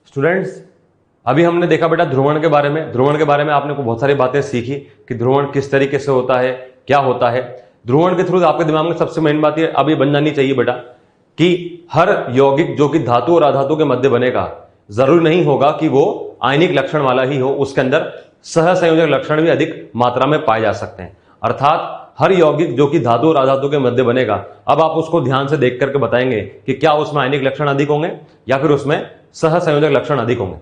Students, अभी हमने देखा बेटा ध्रुवण के बारे में। ध्रुवण के बारे में आपने को बहुत सारी बातें सीखी कि ध्रुवण किस तरीके से होता है, क्या होता है। ध्रुवण के थ्रू आपके दिमाग में सबसे मेन बात ये अब ये बन जानी चाहिए बेटा कि हर यौगिक जो कि धातु और अधातु के मध्य बनेगा, जरूरी नहीं होगा कि वो आयनिक लक्षण वाला ही हो, उसके अंदर सहसंयोजक लक्षण भी अधिक मात्रा में पाए जा सकते हैं। अर्थात हर यौगिक जो कि धातु और अधातु के मध्य बनेगा, अब आप उसको ध्यान से देख करके बताएंगे कि क्या उसमें आयनिक लक्षण अधिक होंगे या फिर उसमें सहसंयोजक लक्षण अधिक होंगे।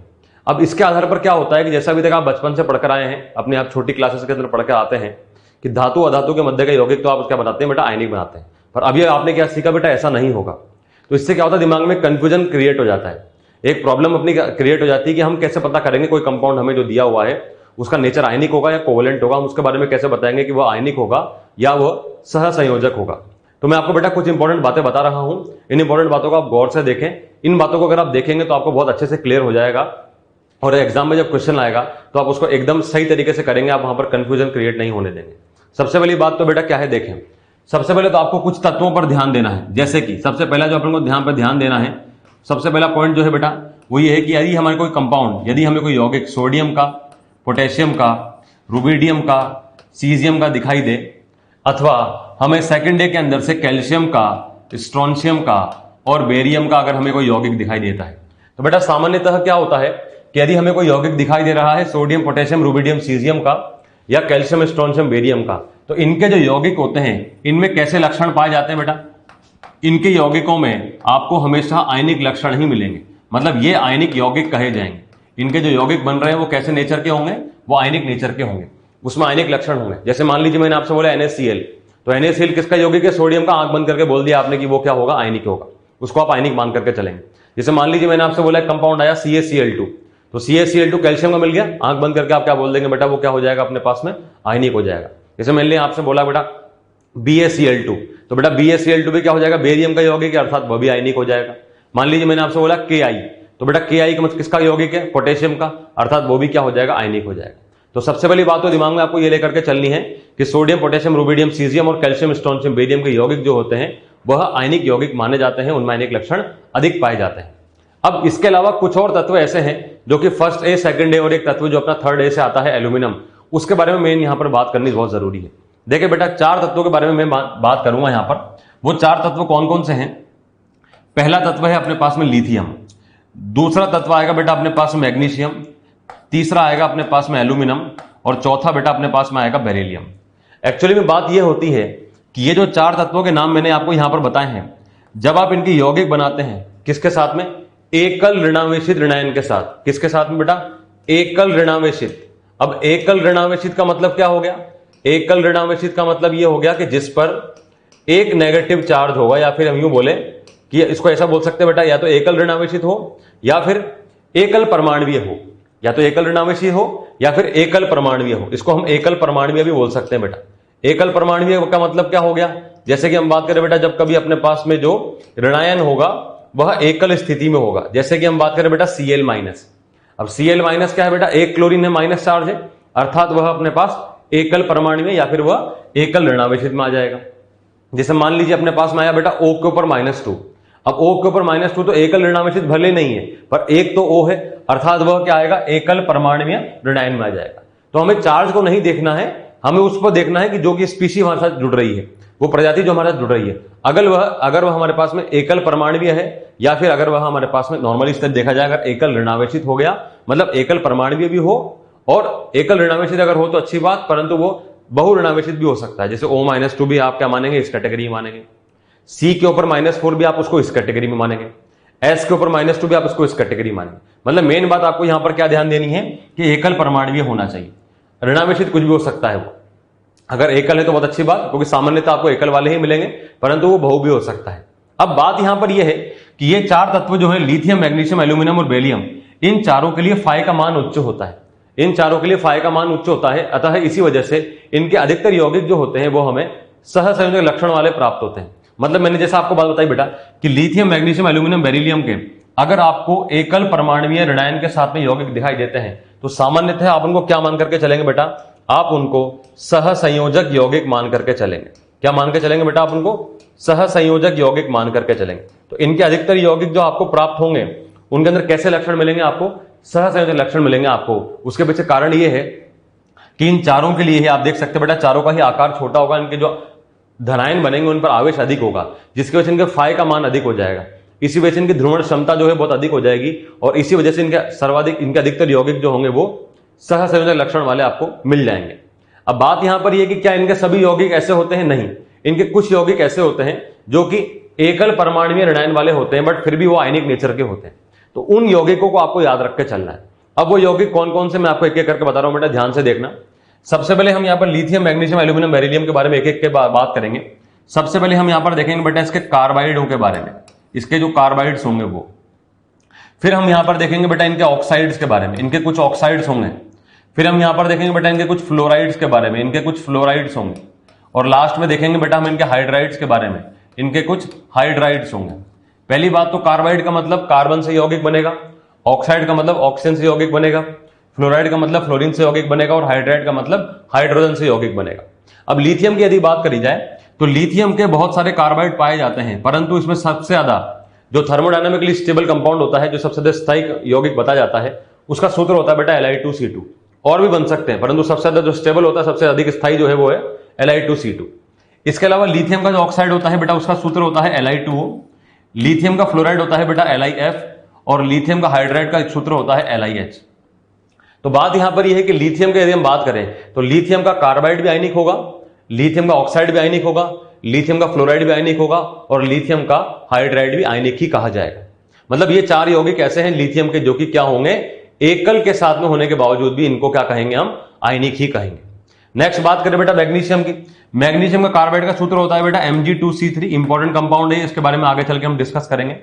अब इसके आधार पर क्या होता है कि जैसा अभी तक आप बचपन से पढ़कर आए हैं, अपने आप छोटी क्लासेस के अंदर पढ़कर आते हैं कि धातु अधातु के मध्य का यौगिक तो आप क्या बनाते हैं बेटा, आयनिक बनाते हैं। पर अभी आपने क्या सीखा बेटा, ऐसा नहीं होगा। तो इससे क्या होता है, दिमाग में कंफ्यूजन क्रिएट हो जाता है, एक प्रॉब्लम अपनी क्रिएट हो जाती है कि हम कैसे पता करेंगे कोई कंपाउंड हमें जो दिया हुआ है उसका नेचर आयनिक होगा या कोवलेंट होगा, हम उसके बारे में कैसे बताएंगे कि वह आयनिक होगा या वह सहसंयोजक होगा। तो मैं आपको बेटा कुछ इंपॉर्टेंट बातें बता रहा हूं, इन इंपॉर्टेंट बातों को आप गौर से देखें। इन बातों को अगर आप देखेंगे तो आपको बहुत अच्छे से क्लियर हो जाएगा और एग्जाम में जब क्वेश्चन आएगा तो आप उसको एकदम सही तरीके से करेंगे, आप वहां पर कंफ्यूजन क्रिएट नहीं होने देंगे। सबसे पहली बात तो बेटा क्या है, देखें सबसे पहले तो आपको कुछ तत्वों पर ध्यान देना है। जैसे कि सबसे पहला जो अपन को ध्यान देना है, सबसे पहला पॉइंट जो है बेटा वो ये है कि यदि हमारे कोई कंपाउंड, यदि हमें कोई यौगिक सोडियम का, पोटेशियम का, रुबिडियम का, सीजियम का दिखाई दे, अथवा हमें सेकंड डे के अंदर से कैल्शियम का, स्ट्रोंशियम का और बेरियम का अगर हमें कोई यौगिक दिखाई देता है, तो बेटा सामान्यतः क्या होता है कि यदि हमें कोई यौगिक दिखाई दे रहा है सोडियम, पोटेशियम, रुबिडियम, सीजियम का या कैल्शियम, स्ट्रोंशियम, बेरियम का, तो इनके जो यौगिक होते हैं इनमें कैसे लक्षण पाए जाते हैं बेटा, इनके यौगिकों में आपको हमेशा आयनिक लक्षण ही मिलेंगे। मतलब ये आयनिक यौगिक कहे जाएंगे। इनके जो यौगिक बन रहे हैं वो कैसे नेचर के होंगे, वो आयनिक नेचर के होंगे, उसमें आयनिक लक्षण होंगे। जैसे मान लीजिए मैंने आपसे बोला NaCl, तो NaCl किसका यौगिक है, सोडियम का। आंख बंद करके बोल दिया आपने कि वो क्या होगा, आयनिक होगा, उसको आप आयनिक मान करके चलेंगे। जैसे मान लीजिए मैंने आपसे बोला कंपाउंड आया CaCl2, तो CaCl2 कैल्शियम का मिल गया, आंख बंद करके आप क्या बोल देंगे बेटा, वो क्या हो जाएगा अपने पास में, आयनिक हो जाएगा। जैसे मैंने आपसे बोला बेटा BaCl2, तो बेटा BaCl2 भी क्या हो जाएगा, बेरियम का यौगिक है, अर्थात वह भी आयनिक हो जाएगा। मान लीजिए मैंने आपसे बोला Ki, तो बेटा Ki का मतलब किसका यौगिक है, पोटेशियम का, अर्थात वो भी क्या हो जाएगा, आयनिक हो जाएगा। तो सबसे पहली बात तो दिमाग में आपको ये लेकर के चलनी है कि सोडियम, पोटेशियम, रुबिडियम, सीजियम और कैल्शियम, स्ट्रोंशियम, बेरियम के यौगिक जो होते हैं वह आयनिक यौगिक माने जाते हैं, उनमें आयनिक लक्षण अधिक पाए जाते हैं। अब इसके अलावा कुछ और तत्व ऐसे हैं जो कि फर्स्ट ए, सेकंड ए और एक तत्व जो अपना थर्ड ए से आता है एल्यूमिनियम, उसके बारे में मेन यहां पर बात करनी बहुत जरूरी है। देखिए बेटा 4 तत्वों के बारे में मैं बात करूंगा यहां पर। वो 4 तत्व कौन कौन से हैं? पहला तत्व है अपने पास में लिथियम, दूसरा तत्व आएगा बेटा अपने पास में मैग्नीशियम, तीसरा आएगा अपने पास में एल्यूमिनियम और चौथा बेटा अपने पास में आएगा बेरिलियम। एक्चुअली में बात यह होती है कि ये जो 4 तत्वों के नाम मैंने आपको यहां पर बताए हैं, जब आप इनकी यौगिक बनाते हैं किसके साथ में, एकल ऋणावेशित ऋणायन के साथ। किसके साथ में बेटा, एकल ऋणावेशित। अब एकल ऋणावेशित का मतलब क्या हो गया, एकल ऋणावेशित का मतलब यह हो गया कि जिस पर एक नेगेटिव चार्ज होगा, या फिर हम यूं बोले कि इसको ऐसा बोल सकते हैं बेटा, या तो एकल ऋणावेशित हो या फिर एकल परमाणवीय हो, या तो एकल ऋणावेशित हो या फिर एकल परमाणवीय हो। इसको हम एकल परमाणवीय भी बोल सकते हैं बेटा। एकल परमाणवीय का मतलब क्या हो गया, जैसे कि हम बात करें बेटा जब कभी अपने पास में जो ऋणायन होगा वह एकल स्थिति में होगा। जैसे कि हम बात करें बेटा Cl-। अब Cl- क्या है बेटा, एक क्लोरीन है, माइनस चार्ज है, अर्थात वह अपने पास एकल परमाणु या फिर वह एकल ऋणावेशित में आ जाएगा। जैसे मान लीजिए अपने पास में आया बेटा O के ऊपर -2। अब O के ऊपर -2 तो एकल ऋणावेशित भले नहीं है, पर एक तो O है, अर्थात वह क्या आएगा, एकल परमाणुीय ऋणायन में आ जाएगा। तो हमें चार्ज को नहीं देखना है, हमें उस पर देखना है कि जो कि स्पीशी हमारे साथ जुड़ रही है, वो प्रजाति जो हमारे साथ जुड़ रही है, अगर वह हमारे पास में एकल परमाणुीय है या फिर अगर वह हमारे पास में नॉर्मली स्थिति देखा जाए अगर एकल ऋणावेशित हो गया, मतलब एकल परमाणुीय भी हो और एकल ऋणावेशित अगर हो तो अच्छी बात, परंतु वो बहु ऋणावेशित भी हो सकता है। जैसे O-2 भी आप क्या मानेंगे, इस कैटेगरी में मानेंगे। C के ऊपर -4 भी आप उसको इस कैटेगरी में मानेंगे। S के ऊपर -2 भी आप उसको इस कैटेगरी मानेंगे। मतलब मेन बात आपको यहां पर क्या ध्यान देनी है कि एकल परमाणुीय होना चाहिए, ऋणावेशित कुछ भी हो सकता है वो। अगर एकल है तो बहुत अच्छी बात, क्योंकि सामान्यतः आपको एकल वाले ही मिलेंगे, परंतु वो बहु भी हो सकता है। अब बात यहां पर यह है कि ये 4 तत्व जो है लिथियम, मैग्नीशियम, एल्यूमिनियम और बेरिलियम, इन चारों के लिए फाई का मान उच्च होता है। इन चारों के लिए फाई का मान उच्च होता है, अतः इसी वजह से इनके अधिकतर यौगिक जो होते हैं वो हमें सहसंयोजक लक्षण वाले प्राप्त होते हैं। मतलब मैंने जैसा आपको बात बताई बेटा कि लिथियम, मैग्नीशियम, एल्यूमिनियम, बेरिलियम के अगर आपको एकल परमाणुीय ऋणायन के साथ में यौगिक दिखाई देते हैं तो सामान्यतः आप उनको क्या मान करके चलेंगे बेटा, आप उनको सहसंयोजक यौगिक मान करके चलेंगे। क्या मान के चलेंगे बेटा, आप उनको सहसंयोजक यौगिक मान करके चलेंगे। तो इनके अधिकतर यौगिक जो आपको प्राप्त होंगे उनके अंदर कैसे लक्षण मिलेंगे आपको? सहसंयोजक लक्षण मिलेंगे आपको। उसके पीछे कारण ये है कि इन चारों के लिए ही आप देख सकते हैं बेटा, चारों का ही आकार छोटा होगा, इनके जो धनायन बनेंगे उन पर आवेश अधिक होगा, जिसकी वजह से इनके फाई का मान अधिक हो जाएगा। इसी वजह से इनकी ध्रुवण क्षमता जो है बहुत अधिक हो जाएगी, और इसी वजह से इनके अधिकतर यौगिक जो होंगे वो सहसंयोजक लक्षण वाले आपको मिल जाएंगे। अब बात यहां पर यह कि क्या इनके सभी यौगिक ऐसे होते हैं? नहीं, इनके कुछ यौगिक ऐसे होते हैं जो कि एकल परमाणुीय ऋणायन वाले होते हैं, बट फिर भी वो आयनिक नेचर के होते हैं। तो उन यौगिकों को आपको याद रख के चलना है। अब वो यौगिक कौन कौन से मैं आपको एक एक करके बता रहा हूं बेटा, ध्यान से देखना। सबसे पहले हम यहां पर लिथियम, मैग्नीशियम, एल्यूमिनियम, बेरिलियम के बारे में एक एक के बात करेंगे। सबसे पहले हम यहां पर देखेंगे बेटा इसके कार्बाइडों के बारे में, इसके जो कार्बाइड्स होंगे वो। फिर हम यहां पर देखेंगे बेटा इनके ऑक्साइड्स के बारे में, इनके कुछ ऑक्साइड्स होंगे। फिर हम यहां पर देखेंगे बेटा इनके कुछ फ्लोराइड्स के बारे में, इनके कुछ फ्लोराइड्स होंगे। और लास्ट में देखेंगे बेटा हम इनके हाइड्राइड्स के बारे में, इनके कुछ हाइड्राइड्स होंगे। पहली बात तो कार्बाइड का मतलब कार्बन से यौगिक बनेगा, ऑक्साइड का मतलब ऑक्सीजन से यौगिक बनेगा, फ्लोराइड का मतलब फ्लोरीन से यौगिक बनेगा, और हाइड्राइड का मतलब हाइड्रोजन से यौगिक बनेगा। अब लिथियम की यदि बात करी जाए तो लिथियम के बहुत सारे कार्बाइड पाए जाते हैं, परंतु इसमें सबसे ज्यादा जो थर्मोडायनामिकली स्टेबल कंपाउंड होता है, जो सबसे ज्यादा स्थायी यौगिक बताया जाता है, उसका सूत्र होता है बेटा Li2C2। और भी बन सकते हैं, परंतु सबसे ज्यादा जो स्टेबल होता है, सबसे अधिक स्थायी जो है वो है Li2C2। इसके अलावा लिथियम का जो ऑक्साइड होता है बेटा, उसका सूत्र होता है Li2O। लिथियम का फ्लोराइड होता है बेटा LiF, और लिथियम का हाइड्राइड का सूत्र होता है LiH। तो बात यहां पर यह है कि लिथियम की यदि हम बात करें तो लिथियम का कार्बाइड भी आयनिक होगा, लिथियम का ऑक्साइड भी आयनिक होगा, लिथियम का फ्लोराइड भी आयनिक होगा, और लिथियम का हाइड्राइड भी आयनिक ही कहा जाएगा। मतलब ये चार यौगिक ऐसे हैं लिथियम के जो कि क्या होंगे, एकल के साथ में होने के बावजूद भी इनको क्या कहेंगे, हम आयनिक ही कहेंगे। नेक्स्ट बात करें बेटा मैग्नीशियम की। मैग्नीशियम का कार्बाइड का सूत्र होता है बेटा Mg2C3, इंपॉर्टेंट कंपाउंड है, इसके बारे में आगे चल के हम डिस्कस करेंगे।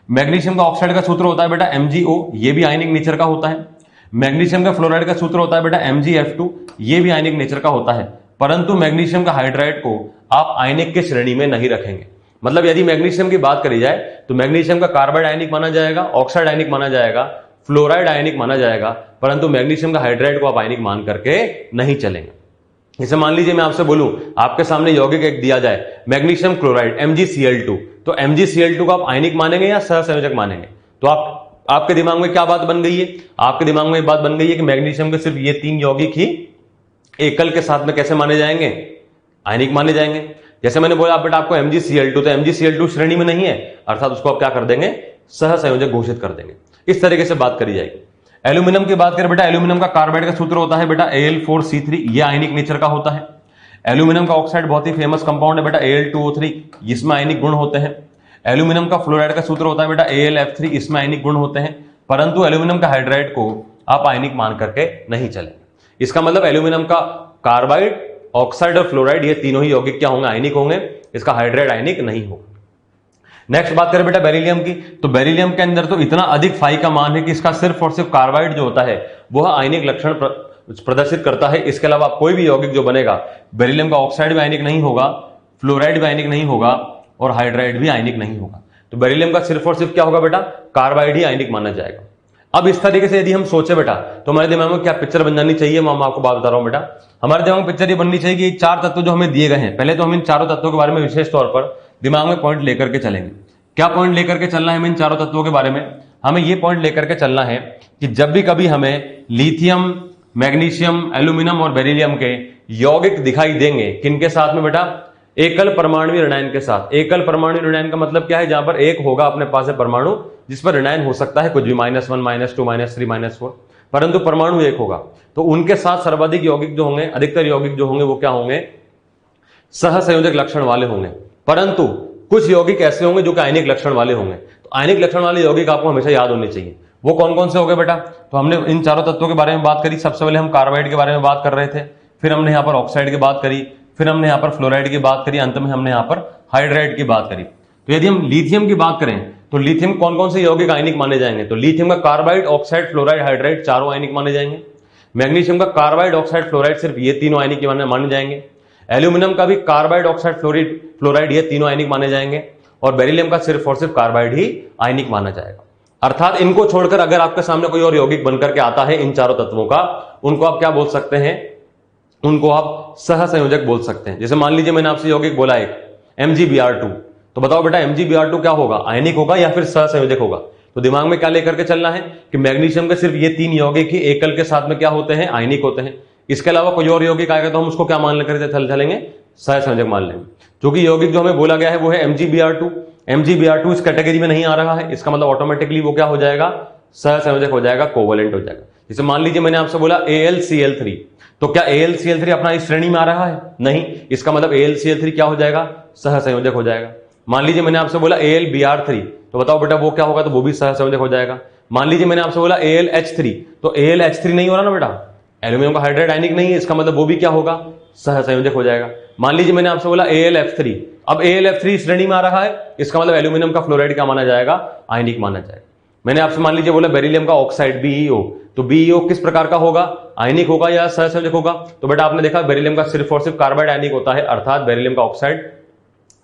मैग्नीशियम का ऑक्साइड का सूत्र होता है बेटा MgO, ये भी आयनिक नेचर का होता है। मैग्नीशियम का फ्लोराइड का सूत्र होता है बेटा MgF2, ये भी आयनिक नेचर का होता है। परंतु मैग्नीशियम का हाइड्राइड को आप आयनिक के श्रेणी में नहीं रखेंगे। मतलब यदि मैग्नीशियम की बात करी जाए तो मैग्नीशियम का कार्बाइड आयनिक माना जाएगा, ऑक्साइड आयनिक माना जाएगा, फ्लोराइड आयनिक माना जाएगा, परंतु मैग्नीशियम का हाइड्राइड को आप आयनिक मान करके नहीं चलेंगे। जैसे मान लीजिए मैं आपसे बोलूं, आपके सामने यौगिक एक दिया जाए मैग्नीशियम क्लोराइड MgCl2, तो MgCl2 को आप आयनिक मानेंगे या सहसंयोजक मानेंगे? तो आपके दिमाग में क्या बात बन गई है? आपके दिमाग में बात बन गई है कि मैग्नीशियम के सिर्फ ये तीन यौगिक ही एकल के साथ में कैसे माने जाएंगे, आयनिक माने जाएंगे। जैसे मैंने बोला बेटा आपको MgCl2, तो MgCl2 श्रेणी में नहीं है, अर्थात उसको आप क्या कर देंगे, सहसंयोजक घोषित कर देंगे। इस तरीके से बात करी जाएगी। एल्यूमिनियम की बात करें बेटा, एल्यूमिनियम का कार्बाइड का सूत्र होता है बेटा Al4C3, ये आयनिक नेचर का होता है। एल्यूमिनियम का ऑक्साइड बहुत ही फेमस कंपाउंड है बेटा Al2O3, इसमें आयनिक गुण होते हैं। एल्यूमिनियम का फ्लोराइड का सूत्र होता है बेटा AlF3, इसमें आयनिक गुण होते हैं। परंतु एल्यूमिनियम का हाइड्राइड को आप आयनिक मान करके नहीं चलेंगे। इसका मतलब एल्यूमिनियम का कार्बाइड, ऑक्साइड और फ्लोराइड ये तीनों ही यौगिक क्या होंगे, आयनिक होंगे। इसका हाइड्राइड आयनिक नहीं होगा। नेक्स्ट बात करें बेटा बेरिलियम की, तो बेरिलियम के अंदर तो इतना अधिक फाई का मान है कि इसका सिर्फ और सिर्फ कार्बाइड जो होता है वह आयनिक लक्षण प्रदर्शित करता है। इसके अलावा कोई भी यौगिक जो बनेगा, बेरिलियम का ऑक्साइड भी आयनिक नहीं होगा, फ्लोराइड भी आयनिक नहीं होगा, और हाइड्राइड भी आयनिक नहीं होगा। तो बेरिलियम का सिर्फ और सिर्फ क्या होगा बेटा, कार्बाइड ही आयनिक माना जाएगा। अब इस तरीके से यदि हम सोचे बेटा, तो हमारे दिमाग में क्या पिक्चर बन जानी चाहिए, मैं आपको बात बता रहा हूं बेटा। हमारे दिमाग में पिक्चर ये बननी चाहिए कि चार तत्व जो हमें दिए गए हैं, पहले तो हम इन चारों तत्वों के बारे में विशेष तौर पर दिमाग में पॉइंट लेकर के चलेंगे। क्या पॉइंट लेकर के चलना है हमें इन चारों तत्वों के बारे में? हमें ये पॉइंट लेकर के चलना है कि जब भी कभी हमें लिथियम, मैग्नीशियम, एल्यूमिनियम और बेरिलियम के यौगिक दिखाई देंगे, किनके साथ में बेटा, एकल परमाणु ऋणायन के साथ। एकल परमाणु ऋणायन का मतलब क्या है, जहां पर एक होगा अपने पास है परमाणु जिस पर ऋणायन हो सकता है कुछ भी, -1, -2, -3, -4, परंतु परमाणु एक होगा। तो उनके साथ सर्वाधिक यौगिक जो होंगे, अधिकतर यौगिक जो होंगे वो क्या होंगे, सहसंयोजक लक्षण वाले होंगे। परंतु कुछ यौगिक ऐसे होंगे जो कि आयनिक लक्षण वाले होंगे। तो आयनिक लक्षण वाले यौगिक आपको हमेशा याद होने चाहिए। वो कौन कौन से हो गए बेटा? तो हमने इन चारों तत्वों के बारे में बात करी। सबसे पहले हम कार्बाइड के बारे में बात कर रहे थे, फिर हमने यहाँ पर ऑक्साइड की बात करी, फिर हमने यहाँ पर फ्लोराइड की बात करी, अंत में हमने यहाँ पर हाइड्राइड की बात करी। तो यदि हम लिथियम की बात करें तो लिथियम कौन कौन से यौगिक आयनिक माने जाएंगे? तो लिथियम का कार्बाइड, ऑक्साइड, फ्लोराइड, हाइड्राइड चारों आयनिक माने जाएंगे। मैग्नीशियम का कार्बाइड, ऑक्साइड, फ्लोराइड सिर्फ ये तीनों आयनिक माने जाएंगे। एल्यूमिनियम का भी कार्बाइड, ऑक्साइड, फ्लोराइड ये तीनों आयनिक माने जाएंगे। और बेरिलियम का सिर्फ और सिर्फ कार्बाइड ही आयनिक माना जाएगा। अर्थात इनको छोड़कर अगर आपके सामने कोई और यौगिक बनकर के आता है इन चारों तत्वों का, उनको आप क्या बोल सकते हैं, उनको आप सहसंयोजक बोल सकते हैं। जैसे मान लीजिए मैंने आपसे यौगिक बोला एक MgBr2, तो बताओ बेटा MgBr2 क्या होगा, आयनिक होगा या फिर सहसंयोजक होगा? तो दिमाग में क्या लेकर के चलना है कि मैग्नीशियम के सिर्फ ये 3 यौगिक ही एकल के साथ में क्या होते हैं, आयनिक होते हैं। इसके अलावा कोई और यौगिक आएगा तो हम उसको क्या मान लेकर चलेंगे, सहसंयोजक मान लेंगे। क्योंकि यौगिक जो हमें बोला गया है वो है MgBr2। MgBr2 इस कैटेगरी में नहीं आ रहा है, इसका मतलब ऑटोमेटिकली वो क्या हो जाएगा, सहसंयोजक हो जाएगा, कोवेलेंट हो जाएगा। जैसे मान लीजिए मैंने आपसे बोला AlCl3, तो क्या AlCl3 अपना इस श्रेणी में आ रहा है, नहीं, इसका मतलब AlCl3 क्या हो जाएगा, सहसंयोजक हो जाएगा। मान लीजिए मैंने आपसे बोला AlBr3, तो बताओ बेटा वो क्या होगा, तो वो भी सहसंयोजक हो जाएगा। मान लीजिए मैंने आपसे बोला AlH3, तो AlH3 नहीं हो रहा ना बेटा, एल्यूमिनियम का हाइड्राइड आयनिक नहीं है, इसका मतलब वो भी क्या होगा, सहसंयोजक हो जाएगा। मान लीजिए मैंने आपसे बोला AlF3, अब AlF3 श्रेणी में आ रहा है, इसका मतलब एल्यूमिनियम का फ्लोराइड क्या माना जाएगा, आयनिक माना जाएगा। मैंने आपसे मान लीजिए बोला बेरिलियम का ऑक्साइड BeO, तो BeO किस प्रकार का होगा, आयनिक होगा या सहसंयोजक होगा, तो बेटा आपने देखा बेरिलियम का सिर्फ और सिर्फ कार्बाइड आयनिक होता है, अर्थात बेरिलियम का ऑक्साइड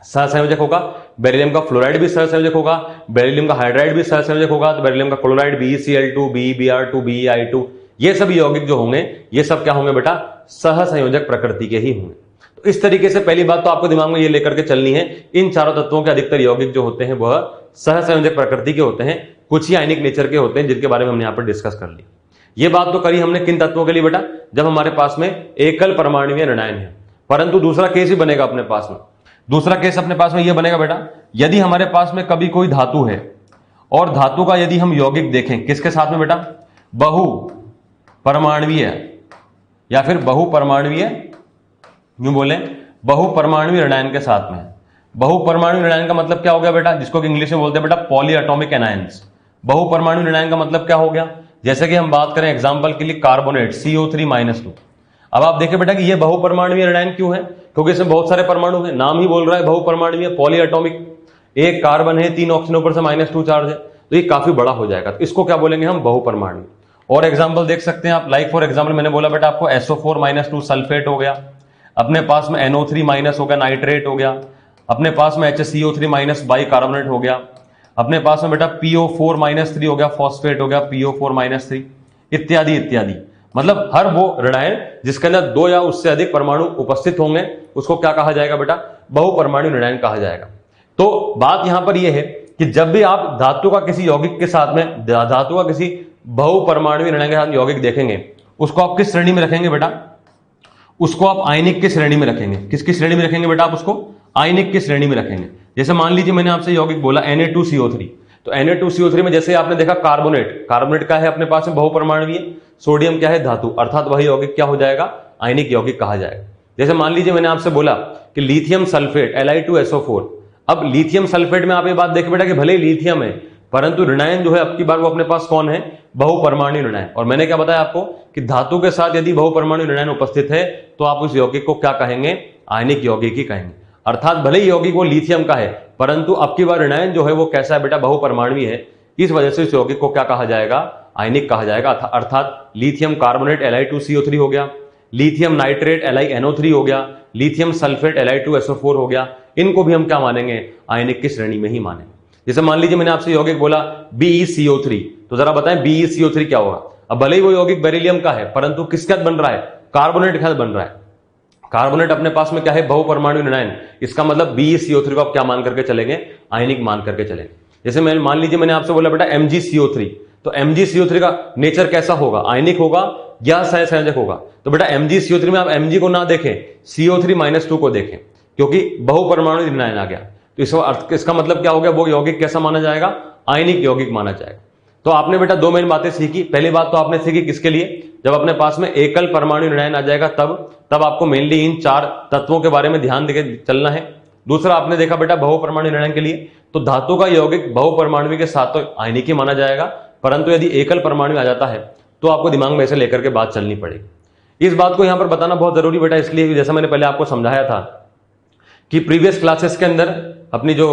सहसंयोजक होगा, बेरिलियम का फ्लोराइड भी सहसंयोजक होगा, बेरिलियम का हाइड्राइड भी सहसंयोजक होगा, तो बेरिलियम का क्लोराइड BeCl2, BeBr2, BeI2, ये सब यौगिक जो होंगे ये सब क्या होंगे बेटा, सहसंयोजक प्रकृति के ही होंगे। तो इस तरीके से पहली बात तो आपको दिमाग में ये लेकर के चलनी है, इन चारों तत्वों के अधिकतर यौगिक जो होते हैं वह सहसंयोजक प्रकृति के होते हैं, कुछ ही आयनिक नेचर के होते हैं जिनके बारे में हमने यहाँ पर डिस्कस कर लिया। ये बात तो करी हमने किन तत्वों के लिए बेटा, जब हमारे पास में एकल परमाणुीय ऋणायन है। परंतु दूसरा केस भी बनेगा अपने पास में, दूसरा केस अपने पास में यह बनेगा बेटा, यदि हमारे पास में कभी कोई धातु है और धातु का यदि हम यौगिक देखें किसके साथ में बेटा, बहु परमाणुीय या फिर बहुपरमाणुीय, यूं बोले बहुपरमाणुीय ऋणायन के साथ में। बहुपरमाणु ऋणायन का मतलब क्या हो गया बेटा, जिसको इंग्लिश में बोलते हैं बेटा पॉली एटॉमिक एनायंस। बहुपरमाणु ऋणायन का मतलब क्या हो गया, जैसे कि हम बात करें एग्जांपल के लिए कार्बोनेट CO3-2। अब आप देखें बेटा कि ये बहुपरमाणुीय ऋणायन क्यों है, क्योंकि इसमें बहुत सारे परमाणु हैं, नाम ही बोल रहा है बहुपरमाणुीय, पॉली एटॉमिक, एक कार्बन है, 3 ऑक्सीजन ऊपर से -2 चार्ज है, तो ये काफी बड़ा हो जाएगा, तो इसको क्या बोलेंगे हम, बहुपरमाणु। और एग्जाम्पल देख सकते हैं आप, लाइक फॉर एग्जाम्पल मैंने बोला बेटा आपको SO4-2 सल्फेट हो गया, अपने पास में NO3- हो गया, नाइट्रेट हो गया, अपने पास में HCO3- बाइकार्बोनेट हो गया, अपने पास में बेटा PO4-3 हो गया, फॉस्फेट हो गया, PO4-3 इत्यादि इत्यादि। मतलब हर वो ऋणायन जिसके अंदर 2 या उससे अधिक परमाणु उपस्थित होंगे उसको क्या कहा जाएगा बेटा, बहुपरमाणु ऋणायन कहा जाएगा। तो बात यहां पर यह है कि जब भी आप धातु का किसी यौगिक के साथ में, धातु का किसी बहुपरमाणु ऋणायन के साथ यौगिक देखेंगे, उसको आप किस श्रेणी में रखेंगे बेटा, उसको आप आयनिक की श्रेणी में रखेंगे। किसकी श्रेणी में रखेंगे बेटा, आप उसको आयनिक की श्रेणी में रखेंगे। जैसे मान लीजिए मैंने आपसे यौगिक बोला Na2CO3, तो Na2CO3 में जैसे आपने देखा कार्बोनेट, कार्बोनेट क्या है अपने पास में बहुपरमाणुीय, सोडियम क्या है धातु, अर्थात वही यौगिक क्या हो जाएगा, आयनिक यौगिक कहा जाएगा। जैसे मान लीजिए मैंने आपसे बोला कि लिथियम सल्फेट Li2SO4, अब लिथियम सल्फेट में आप ये बात देखें बेटा कि भले ही लिथियम है परंतु ऋणायन जो है अब की बार वो अपने पास कौन है, बहुपरमाणु ऋणायन। और मैंने क्या बताया आपको कि धातु के साथ यदि बहुपरमाणु ऋणायन उपस्थित है तो आप उस यौगिक को क्या कहेंगे, आयनिक यौगिक ही कहेंगे। अर्थात भले ही यौगिक वो लिथियम का है परंतु अब की बार ऋणायन जो है वो कैसा है बेटा, बहुपरमाणुीय है, इस वजह से इस यौगिक को क्या कहा जाएगा, आयनिक कहा जाएगा। अर्थात लिथियम कार्बोनेट Li2CO3 हो गया, लिथियम नाइट्रेट LiNO3 हो गया, लिथियम सल्फेट Li2SO4 हो गया, इनको भी हम क्या मानेंगे, आयनिक की श्रेणी में ही मानेंगे। जैसे मान लीजिए मैंने आपसे यौगिक बोला BeCO3, तो जरा बताएं BeCO3 क्या होगा। अब भले ही वो यौगिक बेरिलियम का है परंतु किसके साथ बन रहा है, कार्बोनेट के साथ बन रहा है। कार्बोनेट अपने पास में क्या है, बहुपरमाणु ऋणायन, इसका मतलब BeCO3 को आप क्या मान करके चलेंगे, आयनिक मान करके चलेंगे। जैसे मैं मान लीजिए मैंने आपसे बोला बेटा MgCO3, तो MgCO3 का नेचर कैसा होगा, आयनिक होगा या सहसंयोजक होगा। तो बेटा MgCO3 में आप Mg को ना देखें, CO3-2 को देखें, क्योंकि बहुपरमाणु ऋणायन आ गया। तो इसका मतलब क्या हो गया, वो यौगिक कैसा माना जाएगा, आयनिक यौगिक माना जाएगा। तो आपने बेटा 2 मेन बातें सीखी। पहली बात तो आपने सीखी किसके लिए, जब अपने पास में एकल परमाणु ऋणायन आ जाएगा तब आपको मेनली इन 4 तत्वों के बारे में ध्यान देके चलना है। दूसरा आपने देखा बेटा बहुपरमाणु ऋणायन के लिए तो धातु का यौगिक बहुपरमाणु के साथ तो आयनिक ही माना जाएगा, परंतु यदि एकल परमाणु आ जाता है तो आपको दिमाग में ऐसे लेकर के बात चलनी पड़ेगी। इस बात को यहां पर बताना बहुत जरूरी बेटा, इसलिए जैसा मैंने पहले आपको समझाया था कि प्रीवियस क्लासेस के अंदर अपनी जो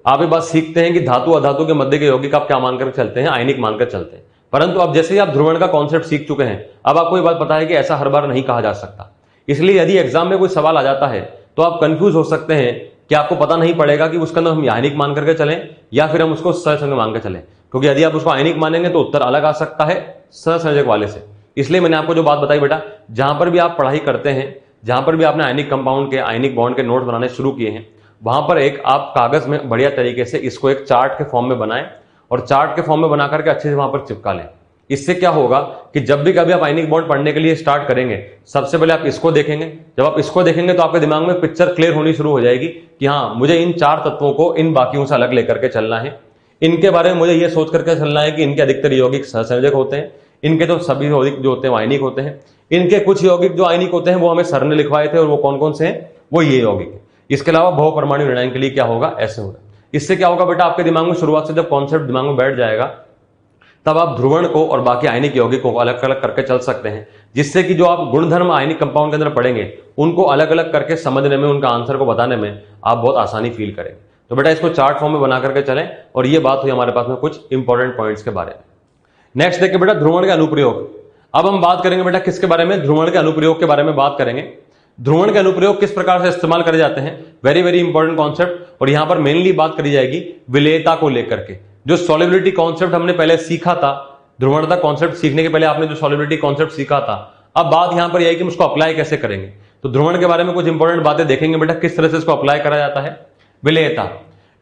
आप ये बात सीखते हैं कि धातु अधातु के मध्य के यौगिक आप क्या मानकर चलते हैं, आयनिक मानकर चलते हैं। परंतु अब जैसे ही आप ध्रुवण का कॉन्सेप्ट सीख चुके हैं, अब आपको ये बात पता है कि ऐसा हर बार नहीं कहा जा सकता। इसलिए यदि एग्जाम में कोई सवाल आ जाता है तो आप कंफ्यूज हो सकते हैं कि आपको पता नहीं पड़ेगा कि उसके अंदर हम आयनिक मान करके चलें या फिर हम उसको सहसंयोजक मान कर चलें, क्योंकि यदि आप उसको आयनिक मानेंगे तो उत्तर अलग आ सकता है सहसंयोजक वाले से। इसलिए मैंने आपको जो बात बताई बेटा, जहां पर भी आप पढ़ाई करते हैं, जहां पर भी आपने आयनिक कंपाउंड के, आयनिक बॉन्ड के नोट्स बनाने शुरू किए हैं, वहां पर एक आप कागज में बढ़िया तरीके से इसको एक चार्ट के फॉर्म में बनाएं और चार्ट के फॉर्म में बना करके अच्छे से वहां पर चिपका लें। इससे क्या होगा कि जब भी कभी आप आयनिक बॉन्ड पढ़ने के लिए स्टार्ट करेंगे, सबसे पहले आप इसको देखेंगे। जब आप इसको देखेंगे तो आपके दिमाग में पिक्चर क्लियर होनी शुरू हो जाएगी कि हाँ, मुझे इन 4 तत्वों को इन बाकियों से अलग लेकर के चलना है। इनके बारे में मुझे यह सोच करके चलना है कि इनके अधिकतर यौगिक सहसंयोजक होते हैं, इनके तो सभी यौगिक जो होते हैं आयनिक होते हैं, इनके कुछ यौगिक जो आयनिक होते हैं वो हमें सर ने लिखवाए थे, और वो कौन कौन से हैं, वो ये यौगिक है। इसके अलावा बहुपरमाणु ऋणायन के लिए क्या होगा, ऐसे होगा। इससे क्या होगा बेटा, आपके दिमाग में शुरुआत से जब कॉन्सेप्ट दिमाग में बैठ जाएगा, तब आप ध्रुवण को और बाकी आयनिक यौगिकों को अलग अलग करके चल सकते हैं, जिससे कि जो आप गुणधर्म आयनिक कंपाउंड के अंदर पढ़ेंगे उनको अलग अलग करके समझने में, उनका आंसर को बताने में आप बहुत आसानी फील करेंगे। तो बेटा इसको चार्ट फॉर्म में बना करके चलें, और ये बात हुई हमारे पास में कुछ इंपॉर्टेंट पॉइंट्स के बारे में। नेक्स्ट देखिए बेटा, ध्रुवण के अनुप्रयोग। अब हम बात करेंगे बेटा किसके बारे में, ध्रुवण के अनुप्रयोग के बारे में बात करेंगे। ध्रुवण के अनुप्रयोग किस प्रकार से इस्तेमाल करे जाते हैं, वेरी वेरी इंपॉर्टेंट कॉन्सेप्ट। और यहां पर मेनली बात करी जाएगी विलेयता को लेकर के। जो सॉल्युबिलिटी कॉन्सेप्ट हमने पहले सीखा था, ध्रुवणता कॉन्सेप्ट सीखने के पहले आपने जो सॉल्युबिलिटी कॉन्सेप्ट सीखा था, अब बात यहां पर यह है कि उसको अप्लाई कैसे करेंगे। तो ध्रुवण के बारे में कुछ इंपॉर्टेंट बातें देखेंगे बेटा, किस तरह से इसको अप्लाई करा जाता है। विलेयता,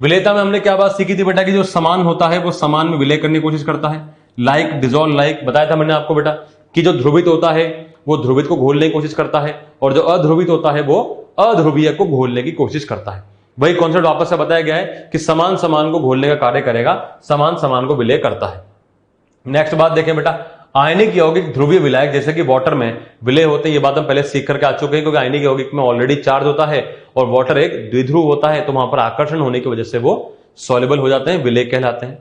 विलेयता में हमने क्या बात सीखी थी बेटा, कि जो समान होता है वो समान में विलय करने की कोशिश करता है। लाइक डिजोल्व लाइक बताया था मैंने आपको बेटा, कि जो ध्रुवित होता है वो ध्रुवित को घोलने की कोशिश करता है, और जो अध्रुवित होता है वो अध्रुवीय को घोलने की कोशिश करता है। वही कॉन्सेप्ट वापस से बताया गया है कि समान समान को घोलने का कार्य करेगा, समान समान को विलय करता है। नेक्स्ट बात देखें बेटा, आयनिक यौगिक ध्रुवीय विलायक जैसे कि वाटर में विलय होते हैं। ये बात हम पहले सीख करके आ चुके हैं, क्योंकि आयनिक यौगिक में ऑलरेडी चार्ज होता है और वाटर एक द्विध्रुव होता है, तो वहां पर आकर्षण होने की वजह से वो सॉल्युबल हो जाते हैं, विलय कहलाते हैं।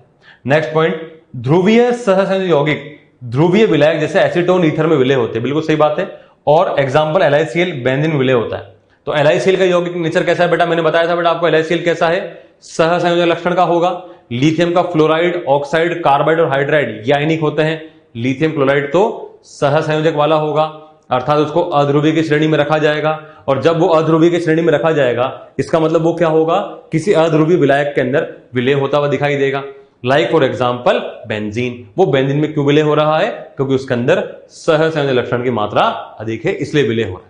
नेक्स्ट पॉइंट, ध्रुवीय सहसंयोजक यौगिक ध्रुवीय विलायक जैसे एसीटोन ईथर में विलय होते हैं, बिल्कुल सही बात है। और एग्जांपल LiCl बेंजीन विलय होता है। तो LiCl का यौगिक नेचर कैसा है बेटा, मैंने बताया था बेटा आपको LiCl कैसा है, सहसंयोजक लक्षण का होगा। लिथियम का फ्लोराइड, ऑक्साइड, कार्बाइड और हाइड्राइड ये आयनिक होते हैं। लिथियम क्लोराइड तो सहसंयोजक वाला होगा, अर्थात उसको अध्रुवीय की श्रेणी में रखा जाएगा। और जब वो अध्रुवीय की श्रेणी में रखा जाएगा, इसका मतलब वो क्या होगा, किसी अध्रुवीय विलायक के अंदर विलय होता हुआ दिखाई देगा। लाइक फॉर एग्जाम्पल बेंजीन, वो बेंजीन में क्यों विलय हो रहा है, क्योंकि उसके अंदर सहसंयोजक लक्षण की मात्रा अधिक है, इसलिए विलय हो रहा है।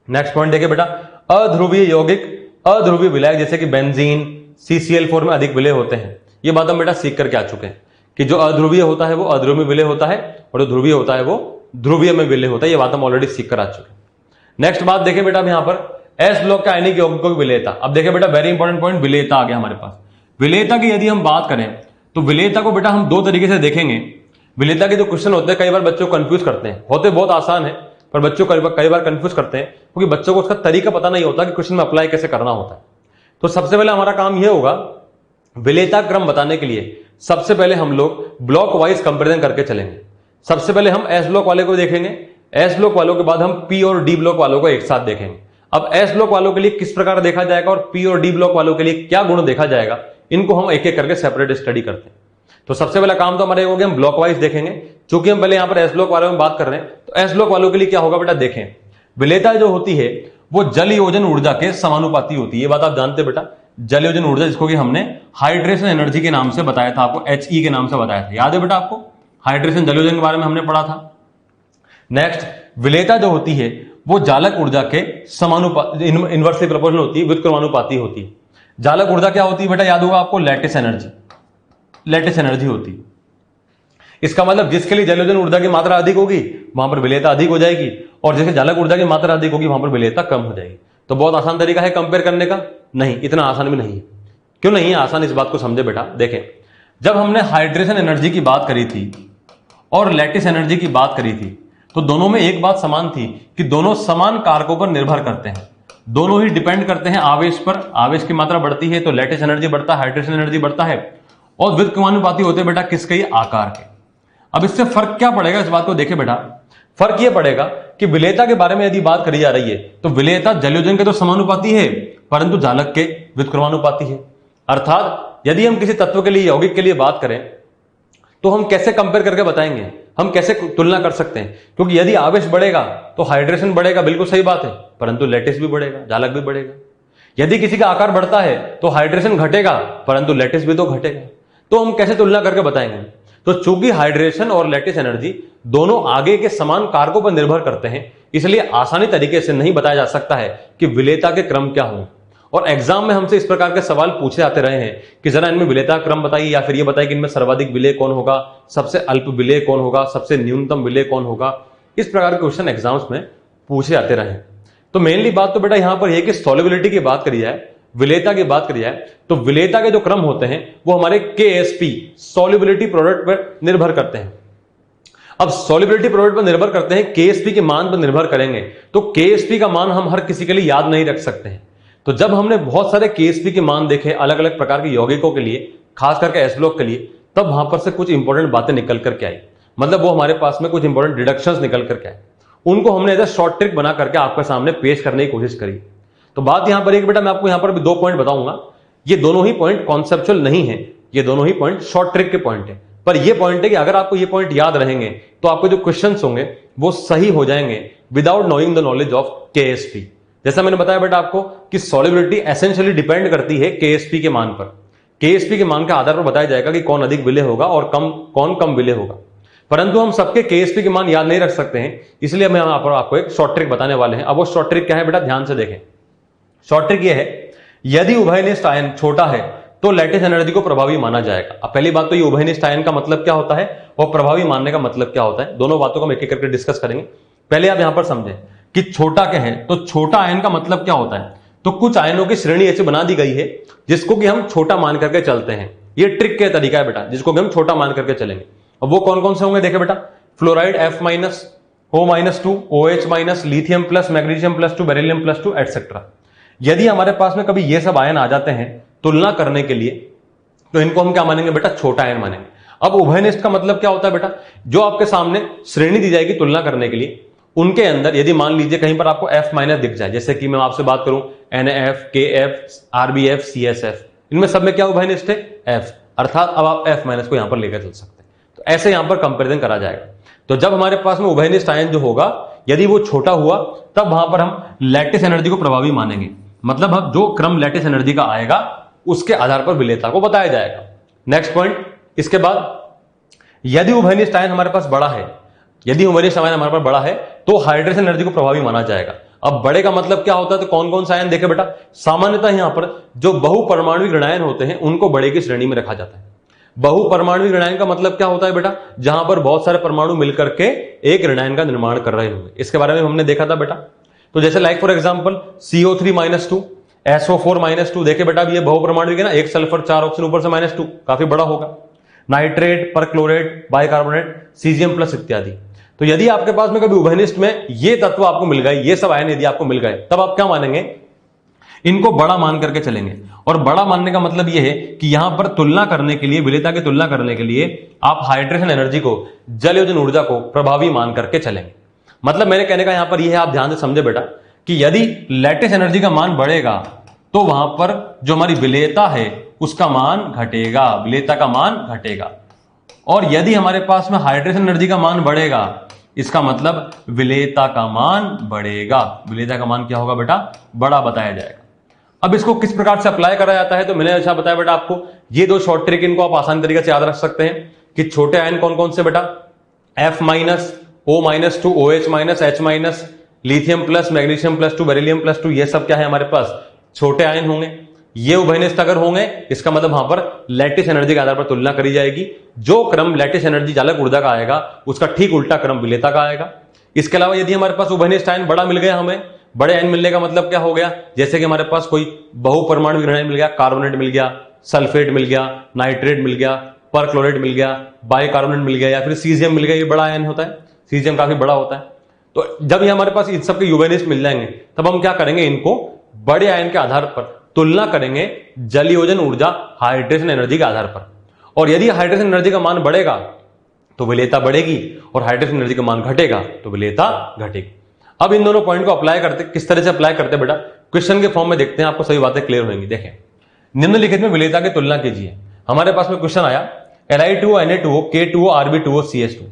नेक्स्ट पॉइंट देखिए बेटा, अध्रुवीय यौगिक अध्रुवीय विलायक जैसे कि बेंजीन CCl4 में अधिक विलय होते हैं। ये बात हम बेटा सीख करके आ चुके हैं कि जो अध्रुवीय होता है वो अध्रुवीय में विलय होता है, और जो ध्रुवीय होता है वो ध्रुवीय में विलय होता है। ये बात हम ऑलरेडी सीख कर आ चुके हैं। नेक्स्ट बात देखिए बेटा, यहां पर एस ब्लॉक के आयनिक यौगिकों की विलयता। अब देखिए बेटा, वेरी इंपॉर्टेंट पॉइंट, विलयता आ गया हमारे पास। विलयता की यदि हम बात करें तो विलयता को बेटा हम 2 तरीके से देखेंगे। विलयता के जो क्वेश्चन होते हैं, कई बार बच्चों कंफ्यूज करते हैं, होते बहुत आसान है, पर बच्चों कई बार कंफ्यूज करते हैं, क्योंकि बच्चों को उसका तरीका पता नहीं होता कि क्वेश्चन में अप्लाई कैसे करना होता है। तो सबसे पहले हमारा काम यह होगा, विलयता क्रम बताने के लिए सबसे पहले हम लोग ब्लॉक वाइज कंपेरिजन करके चलेंगे। सबसे पहले हम एस ब्लॉक वाले को देखेंगे, एस ब्लॉक वालों के बाद हम पी और डी ब्लॉक वालों को एक साथ देखेंगे। अब एस ब्लॉक वालों के लिए किस प्रकार देखा जाएगा और पी और डी ब्लॉक वालों के लिए क्या गुण देखा जाएगा, इनको हम एक एक करके सेपरेट स्टडी करते हैं। तो सबसे पहला काम तो हमारे हो गया, हम ब्लॉक वाइज देखेंगे। चूंकि हम पहले यहां पर एस ब्लॉक वालों में बात कर रहे हैं, तो एस ब्लॉक वालों के लिए क्या होगा बेटा, देखें विलयता जो होती है वो जल योजन ऊर्जा के समानुपाती होती है। ये बात आप जानते हैं बेटा, जल योजन ऊर्जा जिसको कि हमने हाइड्रेशन एनर्जी के नाम से बताया था आपको, HE के नाम से बताया था, याद है बेटा आपको, हाइड्रेशन जल योजन के बारे में हमने पढ़ा था। नेक्स्ट, विलयता जो होती है वो जालक ऊर्जा के समानुपाती, इनवर्सली प्रोपोर्शनल होती है, व्युत्क्रमानुपाती होती है। जालक ऊर्जा क्या होती है बेटा, याद होगा आपको, लैटिस एनर्जी, लैटिस एनर्जी होती है। इसका मतलब जिसके लिए जल योजन ऊर्जा की मात्रा अधिक होगी वहां पर विलयता अधिक हो जाएगी, और जैसे जालक ऊर्जा की मात्रा अधिक होगी वहां पर विलयता कम हो जाएगी। तो बहुत आसान तरीका है कंपेयर करने का, नहीं इतना आसान भी नहीं है। क्यों नहीं है आसान, इस बात को समझे बेटा। देखें, जब हमने हाइड्रेशन एनर्जी की बात करी थी और लैटिस एनर्जी की बात करी थी, तो दोनों में एक बात समान थी कि दोनों समान कारकों पर निर्भर करते हैं, दोनों ही डिपेंड करते हैं आवेश पर। आवेश की मात्रा बढ़ती है तो लैटिस एनर्जी बढ़ता है, हाइड्रेशन एनर्जी बढ़ता है, और व्युत्क्रमानुपाती होते हैं बेटा किसके, ये आकार के। अब इससे फर्क क्या पड़ेगा, इस बात को देखें बेटा, फर्क यह पड़ेगा कि विलयता के बारे में यदि बात करी जा रही है तो विलयता जलयोजन के तो समानुपाती है, परंतु जालक के व्युत्क्रमानुपाती है। अर्थात यदि हम किसी तत्व के लिए, यौगिक के लिए बात करें, तो हम कैसे कंपेयर करके बताएंगे, हम कैसे तुलना कर सकते हैं, क्योंकि यदि आवेश बढ़ेगा तो हाइड्रेशन बढ़ेगा, बिल्कुल सही बात है, परंतु लैटिस भी बढ़ेगा, जालक भी बढ़ेगा। यदि किसी का आकार बढ़ता है तो हाइड्रेशन घटेगा, परंतु लैटिस भी तो घटेगा। तो हम कैसे तुलना करके बताएंगे। तो चूंकि हाइड्रेशन और लैटिस एनर्जी दोनों आगे के समान कारकों पर निर्भर करते हैं, इसलिए आसानी तरीके से नहीं बताया जा सकता है कि विलयता के क्रम क्या हों। और एग्जाम में हमसे इस प्रकार के सवाल पूछे जाते रहे हैं कि जरा इनमें विलेयता क्रम बताइए, या फिर ये बताइए कि इनमें सर्वाधिक विलेय कौन होगा, सबसे अल्प विलेय कौन होगा, सबसे न्यूनतम विलेय कौन होगा। इस प्रकार के क्वेश्चन एग्जाम्स में पूछे जाते रहे। तो मेनली बात तो बेटा यहां पर यह कि सॉल्युबिलिटी की बात करी जाए, विलेयता की बात करी जाए, तो विलेयता के जो क्रम होते हैं वो हमारे KSP सॉल्युबिलिटी प्रोडक्ट पर निर्भर करते हैं। अब सॉल्युबिलिटी प्रोडक्ट पर निर्भर करते हैं, KSP के मान पर निर्भर करेंगे, तो KSP का मान हम हर किसी के लिए याद नहीं रख सकते हैं। तो जब हमने बहुत सारे KSP के मान देखे अलग अलग प्रकार के यौगिकों के लिए, खास करके एस ब्लॉक के लिए, तब वहां पर से कुछ इंपॉर्टेंट बातें निकल करके आई। मतलब वो हमारे पास में कुछ इंपॉर्टेंट डिडक्शंस निकल करके आए, उनको हमने एज अ शॉर्ट ट्रिक बना करके आपके सामने पेश करने की कोशिश करी। तो बात यहां पर एक बेटा मैं आपको यहां पर भी 2 पॉइंट बताऊंगा, ये दोनों ही पॉइंट कॉन्सेप्चुअल नहीं है, ये दोनों ही पॉइंट शॉर्ट ट्रिक के पॉइंट है। पर ये पॉइंट है कि अगर आपको ये पॉइंट याद रहेंगे तो आपके जो क्वेश्चंस होंगे वो सही हो जाएंगे without knowing the knowledge of KSP। जैसा मैंने बताया बेटा आपको कि सॉल्युबिलिटी एसेंशियली डिपेंड करती है KSP के मान पर। KSP के मान के आधार पर बताया जाएगा कि कौन अधिक विलेय होगा और कौन कम विलेय होगा। परंतु हम सबके KSP के मान याद नहीं रख सकते हैं, इसलिए हम यहां पर आपको एक शॉर्ट ट्रिक बताने वाले हैं। अब वो शॉर्ट ट्रिक क्या है बेटा, ध्यान से देखें। शॉर्ट ट्रिक ये है, यदि उभयनिष्ठ आयन छोटा है तो लैटिस एनर्जी को प्रभावी माना जाएगा। अब पहली बात तो ये उभयनिष्ठ आयन का मतलब क्या होता है और प्रभावी मानने का मतलब क्या होता है, दोनों बातों को हम एक एक करके डिस्कस करेंगे। पहले आप यहां पर समझें कि छोटा क्या है, तो छोटा आयन का मतलब क्या होता है। तो कुछ आयनों की श्रेणी ऐसी बना दी गई है जिसको कि हम छोटा मान करके चलते हैं। ये ट्रिक का तरीका है बेटा, जिसको कि हम छोटा मान करके चलेंगे। अब वो कौन कौन से होंगे देखे बेटा, fluoride F-, O-2, OH-, lithium plus, magnesium +2, beryllium +2 etcetera. यदि हमारे पास में कभी ये सब आयन आ जाते हैं तुलना करने के लिए, तो इनको हम क्या मानेंगे बेटा, छोटा आयन मानेंगे। अब उभयनिष्ठ का मतलब क्या होता है बेटा, जो आपके सामने श्रेणी दी जाएगी तुलना करने के लिए, उनके अंदर यदि मान लीजिए कहीं पर आपको F- दिख जाए, जैसे कि मैं आपसे बात करूं NaF, KF, RbF, CSF, इनमें सब में क्या उभयनिष्ठ है, F, अर्थात अब आप F- को यहां पर लेकर चल सकते हैं। तो ऐसे यहां पर कंपेरिजन करा जाएगा। तो जब हमारे पास में उभयनिष्ठ आयन जो होगा, यदि वो छोटा हुआ, तब वहां पर हम लैटिस एनर्जी को प्रभावी मानेंगे। मतलब अब जो क्रम लैटिस एनर्जी का आएगा उसके आधार पर विलेयता को बताया जाएगा। नेक्स्ट पॉइंट, इसके बाद यदि उभयनिष्ठ आयन हमारे पास बड़ा है, यदि उभयनिष्ठ आयन हमारे पास बड़ा है तो हाइड्रेशन एनर्जी को प्रभावी माना जाएगा। अब बड़े का मतलब क्या होता है, तो कौन कौन सा आयन देखे बेटा, सामान्यतः यहां पर जो बहुपरमाणुविक ऋणायन होते हैं उनको बड़े की श्रेणी में रखा जाता है। बहुपरमाणुविक ऋणायन का मतलब क्या होता है बेटा, जहां पर बहुत सारे परमाणु मिलकर के एक ऋणायन का निर्माण कर रहे होंगे। इसके बारे में हमने देखा था बेटा। तो जैसे like for example CO3-2, SO4-2, देखे बेटा ये बहुपरमाणुविक है ना, एक सल्फर 4 ऑक्सीजन ऊपर से -2, काफी बड़ा होगा। Nitrate, perchlorate, bicarbonate, caesium plus इत्यादि। तो यदि आपके पास में कभी उभयनिष्ठ में ये तत्व आपको मिल गए, ये सब आयन यदि आपको मिल गए, तब आप क्या मानेंगे, इनको बड़ा मान करके चलेंगे। और बड़ा मानने का मतलब यह है कि यहां पर तुलना करने के लिए, विलेयता की तुलना करने के लिए आप हाइड्रेशन एनर्जी को, जलयोजन ऊर्जा को प्रभावी मान करके चलेंगे। मतलब मेरे कहने का यहां पर यह है, आप ध्यान से समझे बेटा, कि यदि लैटिस एनर्जी का मान बढ़ेगा तो वहां पर जो हमारी विलेयता है उसका मान घटेगा, विलेयता का मान घटेगा। और यदि हमारे पास में हाइड्रेशन एनर्जी का मान बढ़ेगा, इसका मतलब विलेयता का मान बढ़ेगा। विलेयता का मान क्या होगा बेटा, बड़ा बताया जाएगा। अब इसको किस प्रकार से अप्लाई करा जाता है, तो मैंने अच्छा बताया बेटा आपको, ये 2 शॉर्ट ट्रिक इनको आप आसान तरीके से याद रख सकते हैं कि छोटे आयन कौन कौन से बेटा, F-, O-2, OH-, H-, lithium plus, magnesium +2, beryllium +2, ये सब क्या है हमारे पास छोटे आयन होंगे। ये उभयनिष्ठ अगर होंगे, इसका मतलब वहां पर लैटिस एनर्जी के आधार पर तुलना करी जाएगी। जो क्रम लैटिस एनर्जी चालक ऊर्जा का आएगा उसका ठीक उल्टा क्रम विलेयता का आएगा। इसके अलावा यदि हमारे पास उभयनिष्ठ आयन बड़ा मिल गया, हमें बड़े आयन मिलने का मतलब क्या हो गया, जैसे कि हमारे पास कोई बहुपरमाणुविक ऋणायन मिल गया, कार्बोनेट मिल गया, सल्फेट मिल गया, नाइट्रेट मिल गया, परक्लोरेट मिल गया, बाइकार्बोनेट मिल गया, या फिर सीजियम मिल गया, ये बड़ा आयन होता है, सीजियम काफी बड़ा होता है। तो जब ये हमारे पास इन सबके उभयनिष्ठ मिल जाएंगे, तब हम क्या करेंगे, इनको बड़े आयन के आधार पर तुलना करेंगे जलयोजन ऊर्जा, हाइड्रेशन एनर्जी के आधार पर। और यदि हाइड्रेशन एनर्जी का मान बढ़ेगा तो विलेयता बढ़ेगी, और हाइड्रेशन एनर्जी का मान घटेगा तो विलेयता घटेगी। अब इन दोनों पॉइंट को अप्लाई करते, किस तरह से अप्लाई करते बेटा, क्वेश्चन के फॉर्म में देखते हैं, आपको सभी बातें क्लियर होंगी। देखें, निम्नलिखित में विलेयता की तुलना कीजिए। हमारे पास में क्वेश्चन आया Li2O, Na2O, K2O, Rb2O, CH2।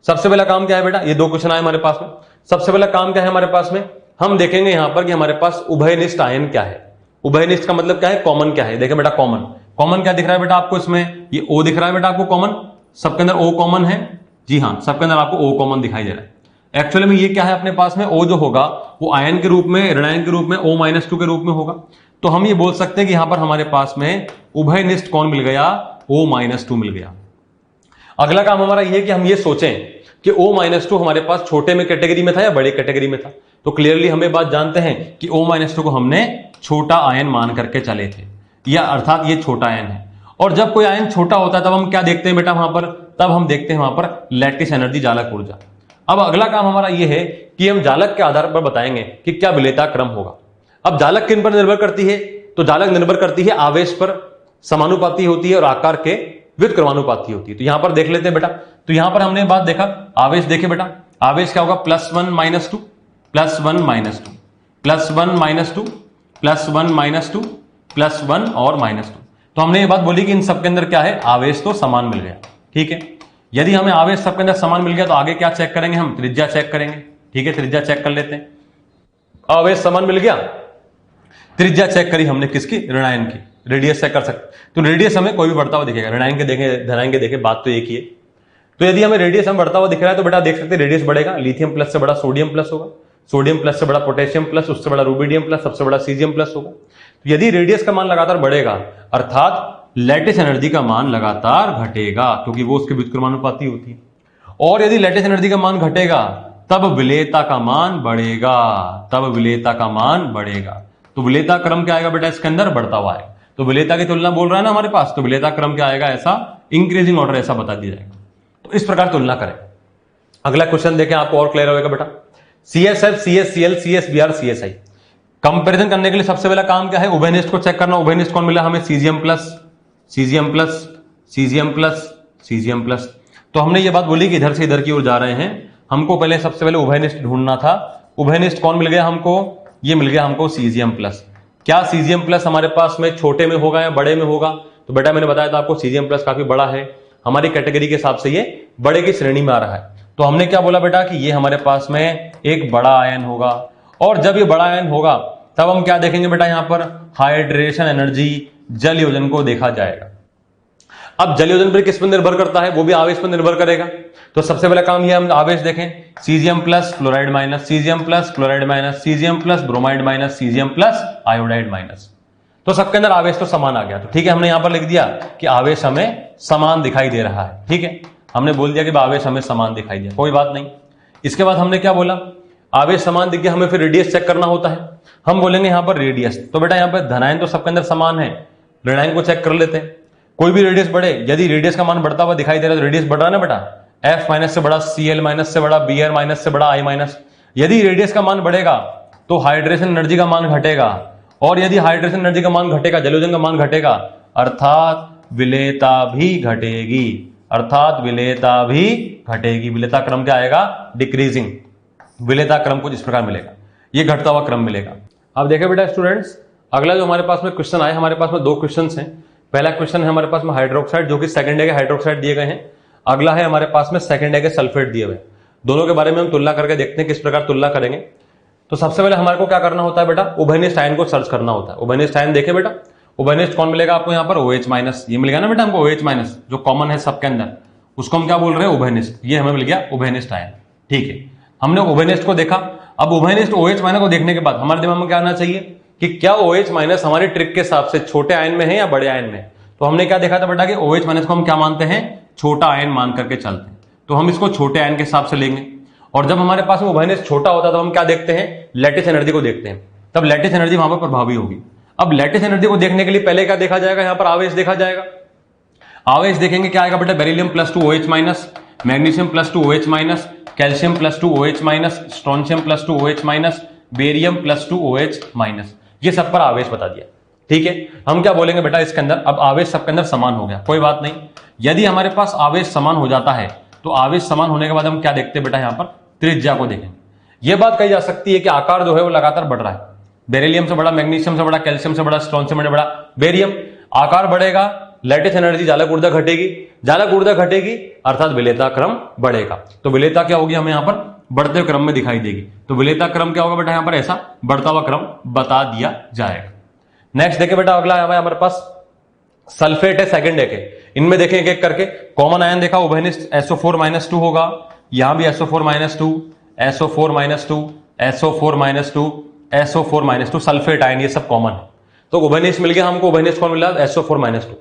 सबसे पहला काम क्या है बेटा, ये 2 क्वेश्चन आए हमारे पास में। सबसे पहला काम क्या है हमारे पास में, हम देखेंगे यहां पर कि हमारे पास उभयनिष्ठ आयन क्या है। उभयनिष्ठ का मतलब क्या है, कॉमन क्या है। देखें बेटा, कॉमन क्या दिख रहा है बेटा आपको, इसमें ये O दिख रहा है बेटा आपको कॉमन, सबके अंदर O कॉमन है। जी हां, सबके अंदर आपको O कॉमन दिखाई दे रहा है। एक्चुअली में ये क्या है अपने पास में, O जो होगा वो आयन के रूप में, ऋणायन के रूप में O-2 के रूप में होगा। तो हम ये बोल सकते हैं कि यहां पर हमारे पास में उभयनिष्ठ कौन मिल गया, O-2 मिल गया। अगला काम हमारा यह है कि हम ये सोचें कि O-2 हमारे पास छोटे में कैटेगरी में था या बड़े कैटेगरी में था। तो क्लियरली हमें बात जानते हैं कि O-2 को हमने छोटा आयन मान करके चले थे, या अर्थात ये छोटा आयन है। और जब कोई आयन छोटा होता है तब हम क्या देखते हैं बेटा वहां पर, तब हम देखते हैं वहां पर लैटिस एनर्जी, जालक ऊर्जा। अब अगला काम हमारा यह है कि हम जालक के आधार पर बताएंगे कि क्या विलेयता क्रम होगा। अब जालक किन पर निर्भर करती है, तो जालक निर्भर करती है आवेश पर, समानुपाती होती है और आकार के व्युत्क्रमानुपाती होती है। तो यहां पर देख लेते हैं बेटा, तो यहां पर हमने बात देखा, आवेश देखे बेटा, आवेश क्या होगा, +1 -2 +1 -2 +1 -2 +1 -2 +1 और -2। तो हमने ये बात बोली कि इन सबके अंदर क्या है, आवेश तो समान मिल गया। ठीक है, यदि हमें आवेश सबके अंदर समान मिल गया तो आगे क्या चेक करेंगे, हम त्रिज्या चेक करेंगे। ठीक है, त्रिज्या चेक कर लेते हैं। आवेश समान मिल गया, त्रिज्या चेक करी हमने किसकी, ऋणायन की। रेडियस चेक कर सकते, तो रेडियस हमें कोई भी बढ़ता हुआ दिखेगा, ऋणायन के देखें धनायन के देखें, बात तो एक ही है। तो यदि हमें रेडियस हम बढ़ता हुआ दिख रहा है तो बेटा देख सकते हैं रेडियस बढ़ेगा, लिथियम प्लस से बड़ा सोडियम प्लस होगा, सोडियम प्लस से बड़ा पोटेशियम प्लस, उससे बड़ा रूबिडियम प्लस, सबसे बड़ा सीजियम प्लस होगा। तो यदि रेडियस का मान लगातार बढ़ेगा अर्थात लैटिस एनर्जी का मान लगातार घटेगा, क्योंकि वो उसके व्युत्क्रमानुपाती होती है। और यदि लैटिस एनर्जी का मान घटेगा तब विलेयता का मान बढ़ेगा, तब विलेयता का मान बढ़ेगा। तो विलेयता क्रम क्या आएगा बेटा, इसके अंदर बढ़ता हुआ है। तो विलेयता की तुलना बोल रहा है ना हमारे पास, तो विलेयता क्रम क्या आएगा, ऐसा इंक्रीजिंग ऑर्डर ऐसा बता दिया जाएगा। तो इस प्रकार तुलना करें। अगला क्वेश्चन देखें, आपको और क्लियर होगा बेटा। CSF, CSCl, CSBr, CSI comparison करने के लिए सबसे पहला काम क्या है, उभयनिष्ठ को चेक करना। उभयनिष्ठ कौन मिला हमें, caesium plus caesium plus caesium plus caesium plus. तो हमने ये बात बोली कि इधर से इधर की ओर जा रहे हैं, हमको पहले सबसे पहले उभयनिष्ठ ढूंढना था। उभयनिष्ठ कौन मिल गया हमको, ये मिल गया हमको सीजियम प्लस। क्या सीजियम प्लस हमारे पास में छोटे में होगा या बड़े में होगा, तो बेटा मैंने बताया था आपको सीजियम प्लस काफी बड़ा है, हमारी कैटेगरी के हिसाब से ये बड़े की श्रेणी में आ रहा है। तो हमने क्या बोला बेटा कि ये हमारे पास में एक बड़ा आयन होगा, और जब ये बड़ा आयन होगा तब हम क्या देखेंगे बेटा, यहां पर हाइड्रेशन एनर्जी जल योजन को देखा जाएगा। अब जल योजन पर किस पर निर्भर करता है, वो भी आवेश पर निर्भर करेगा। तो सबसे पहला काम ये हम आवेश देखें, caesium plus chloride minus, caesium plus chloride minus, caesium plus bromide minus, caesium plus iodide minus. तो सबके अंदर आवेश तो समान आ गया। तो ठीक है, हमने यहां पर लिख दिया कि आवेश हमें समान दिखाई दे रहा है। ठीक है, हमने बोल दिया कि आवेश हमें समान दिखाई दिया, कोई बात नहीं। इसके बाद हमने क्या बोला, आवेश समान दिख गया, हमें फिर रेडियस चेक करना होता है। हम बोलेंगे यहां पर रेडियस, तो बेटा यहां पर धनायन तो सबके अंदर समान है, ऋणायन को चेक कर लेते हैं। कोई भी रेडियस बढ़े, यदि रेडियस का मान बढ़ता हुआ दिखाई दे रहा है तो रेडियस बढ़ रहा है ना बेटा, F माइनस से बड़ा, Cl माइनस से बड़ा, Br माइनस से बड़ा, I माइनस। यदि रेडियस का मान बढ़ेगा तो हाइड्रेशन एनर्जी का मान घटेगा, और यदि हाइड्रेशन एनर्जी का मान घटेगा, जलयोजन का मान घटेगा, अर्थात विलेयता भी घटेगी, अर्थात विलेयता भी घटेगी। विलेयता क्रम क्या आएगा, डिक्रीजिंग। विलेयता क्रम कुछ इस प्रकार मिलेगा, ये घटता हुआ क्रम मिलेगा। अब देखिए बेटा स्टूडेंट्स, अगला जो हमारे पास में क्वेश्चन आए, हमारे पास में दो क्वेश्चन हैं। पहला क्वेश्चन है हमारे पास में हाइड्रोक्साइड, जो कि सेकंड डे के हाइड्रोक्साइड दिए गए हैं। अगला है हमारे पास में सेकंड डे के सल्फेट दिए हुए। दोनों के बारे में हम तुलना करके देखते हैं किस प्रकार तुलना करेंगे। तो सबसे पहले हमारे को क्या करना होता है बेटा, उभयनिष्ठ आयन को सर्च करना होता है। उभयनिष्ठ आयन देखे बेटा, उभयनिष्ठ कौन मिलेगा आपको यहाँ पर, OH माइनस। ये मिल गया ना बेटा हमको OH माइनस, जो कॉमन है सबके अंदर, उसको हम क्या बोल रहे हैं, उभयनिष्ठ। ये हमें मिल गया उभयनिष्ठ आयन। ठीक है, हमने उभयनिष्ठ को देखा। अब उभयनिष्ठ OH माइनस को देखने के बाद हमारे दिमाग में क्या आना चाहिए कि क्या OH माइनस हमारे ट्रिक के हिसाब से छोटे आयन में है या बड़े आयन में। तो हमने क्या देखा था बेटा कि OH माइनस को हम क्या मानते हैं, छोटा आयन मान करके चलते हैं। तो हम इसको छोटे आयन के हिसाब से लेंगे। और जब हमारे पास में उभयनिष्ठ छोटा होता है तो हम क्या देखते हैं, लैटिस एनर्जी को देखते हैं, तब लैटिस एनर्जी वहां पर प्रभावी होगी। अब लैटिस एनर्जी को देखने के लिए पहले क्या देखा जाएगा, यहां पर आवेश देखा जाएगा। आवेश देखेंगे क्या आएगा बेटा, beryllium +2 OH minus, magnesium +2 OH minus, calcium +2 OH minus, strontium +2 OH minus, barium +2 OH minus. ये सब पर आवेश बता दिया। ठीक है, हम क्या बोलेंगे बेटा इसके अंदर, अब आवेश सबके अंदर समान हो गया, कोई बात नहीं। यदि हमारे पास आवेश समान हो जाता है तो आवेश समान होने के बाद हम क्या देखते हैं बेटा, यहां पर त्रिज्या को देखें। यह बात कही जा सकती है कि आकार जो है वो लगातार बढ़ रहा है, बेरिलियम से बड़ा, मैग्नीशियम से बड़ा, कैल्शियम से बड़ा, स्ट्रोंशियम से बड़ा, बेरियम। आकार बढ़ेगा, लैटिस एनर्जी जालक ऊर्जा घटेगी, जालक ऊर्जा घटेगी अर्थात विलेयता क्रम बढ़ेगा। तो विलेयता क्या होगी, हमें यहां पर बढ़ते हुए क्रम में दिखाई देगी। तो विलेयता क्रम क्या होगा बेटा, यहां पर ऐसा बढ़ता हुआ क्रम बता दिया जाएगा। नेक्स्ट देखिए बेटा, अगला है हमारे पास सल्फेट है सेकंड डे के। इनमें देखें एक एक करके। कॉमन आयन देखा उभयनिष्ठ SO4-2 होगा, यहां भी SO4-2, SO4-2, SO4-2, SO4-2, sulphate ion, ये सब कॉमन है। तो उभयनिष्ठ मिल गया हमको। उभयनिष्ठ कौन मिला? SO4-2।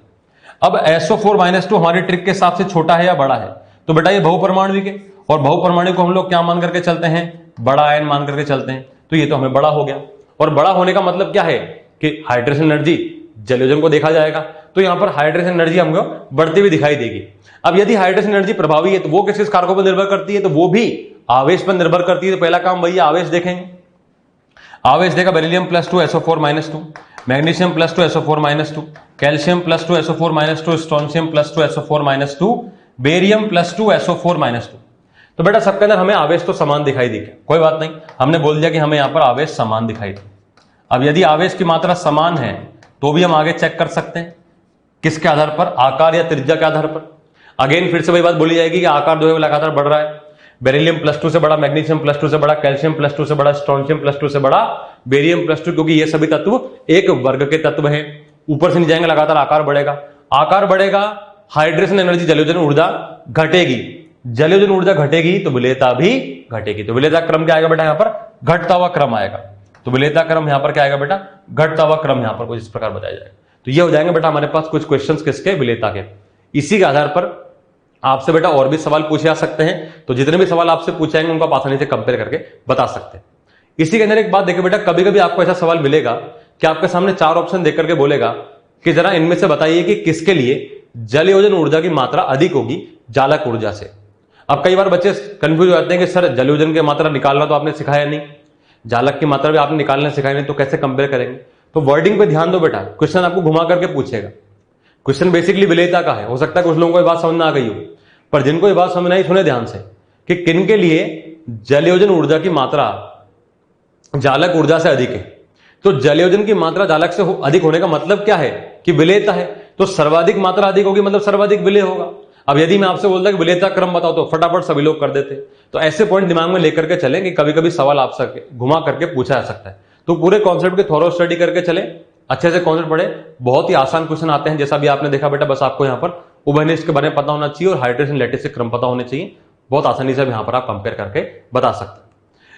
अब SO4-2 हमारी ट्रिक के हिसाब से छोटा है या बड़ा है? तो बेटा ये बहुपरमाणविक है, और बहुपरमाणु को हम लोग क्या मान करके चलते हैं? बड़ा आयन मान करके चलते हैं। तो ये तो हमें बड़ा हो गया, और बड़ा होने का मतलब क्या है कि हाइड्रोजन एनर्जी जलयोजन को देखा जाएगा, तो यहां पर हाइड्रोजन एनर्जी हमको बढ़ती हुई दिखाई देगी। अब यदि हाइड्रोजन एनर्जी प्रभावी है तो वो किस कारकों पर निर्भर करती है? तो वो भी आवेश पर निर्भर करती है। तो पहला काम भैया आवेश देखेंगे। आवेश देखा beryllium +2 SO4-2, magnesium +2 SO4-2, calcium +2 SO4-2, strontium +2 SO4-2, barium +2 SO4-2। तो बेटा सबके अंदर हमें आवेश तो समान दिखाई दी, कोई बात नहीं, हमने बोल दिया कि हमें यहां पर आवेश समान दिखाई दी। अब यदि आवेश की मात्रा समान है तो भी हम आगे चेक कर सकते हैं, किसके आधार पर? आकार या त्रिज्या के आधार पर। अगेन फिर से वही बात बोली जाएगी कि आकार जो है लगातार बढ़ रहा है। बेरिलियम +2 से बड़ा, मैग्नीशियम +2 से बड़ा, कैल्शियम +2 से बड़ा, स्ट्रोंशियम +2 से बड़ा, बेरियम +2, क्योंकि ये सभी तत्व एक वर्ग के तत्व हैं। ऊपर से नहीं जाएंगे, लगातार आकार बढ़ेगा। आकार बढ़ेगा, हाइड्रोजन एनर्जी जलयोजन ऊर्जा घटेगी। जलयोजन ऊर्जा घटेगी तो विलेयता भी घटेगी। तो विलेयता क्रम क्या आएगा बेटा? यहां पर घटता हुआ क्रम आएगा। तो विलेयता क्रम यहां पर क्या आएगा बेटा? घटता हुआ क्रम यहां पर कुछ इस प्रकार बताया जाएगा। तो ये हो जाएंगे बेटा हमारे पास कुछ क्वेश्चंस किसके? विलेयता के। इसी के आधार पर आपसे बेटा और भी सवाल पूछे जा सकते हैं। तो जितने भी सवाल आपसे पूछे जाएंगे उनको आप आसानी से कंपेयर करके बता सकते हैं। इसी के अंदर एक बात देखिए बेटा, कभी कभी आपको ऐसा सवाल मिलेगा कि आपके सामने 4 ऑप्शन देख करके बोलेगा कि जरा इनमें से बताइए कि किसके लिए जलयोजन ऊर्जा की मात्रा अधिक होगी जालक ऊर्जा से। अब कई बार बच्चे कंफ्यूज हो जाते हैं कि सर जलयोजन की मात्रा निकालना तो आपने सिखाया नहीं, जालक की मात्रा भी आपने निकालना सिखाया नहीं, तो कैसे कंपेयर करेंगे? तो वर्डिंग पे ध्यान दो बेटा, क्वेश्चन आपको घुमा करके पूछेगा। क्वेश्चन बेसिकली विलेयता का है। हो सकता है कुछ लोगों को ये बात समझ में आ गई हो, पर जिनको ये बात समझ में आई सुने ध्यान से कि किन के लिए जलयोजन ऊर्जा की मात्रा जालक ऊर्जा से अधिक है। तो जलयोजन की मात्रा जालक से अधिक होने का मतलब क्या है? कि विलेयता है। तो सर्वाधिक मात्रा अधिक होगी मतलब सर्वाधिक विलेय होगा। अब यदि मैं आपसे बोलता कि विलेयता क्रम बताओ तो फटाफट सभी लोग कर देते। तो ऐसे पॉइंट दिमाग में लेकर के चलें कि कभी कभी सवाल आपसे घुमा करके पूछा जा सकता है। तो पूरे कॉन्सेप्ट की थोरो स्टडी करके चले, अच्छे से कॉन्सेप्ट पढ़े। बहुत ही आसान क्वेश्चन आते हैं, जैसा भी आपने देखा बेटा। बस आपको यहाँ पर उभयनिष्ठ के बारे में पता होना चाहिए और हाइड्रोजन लैटिस के क्रम पता होने चाहिए। बहुत आसानी से यहाँ पर आप कंपेयर करके बता सकते हैं।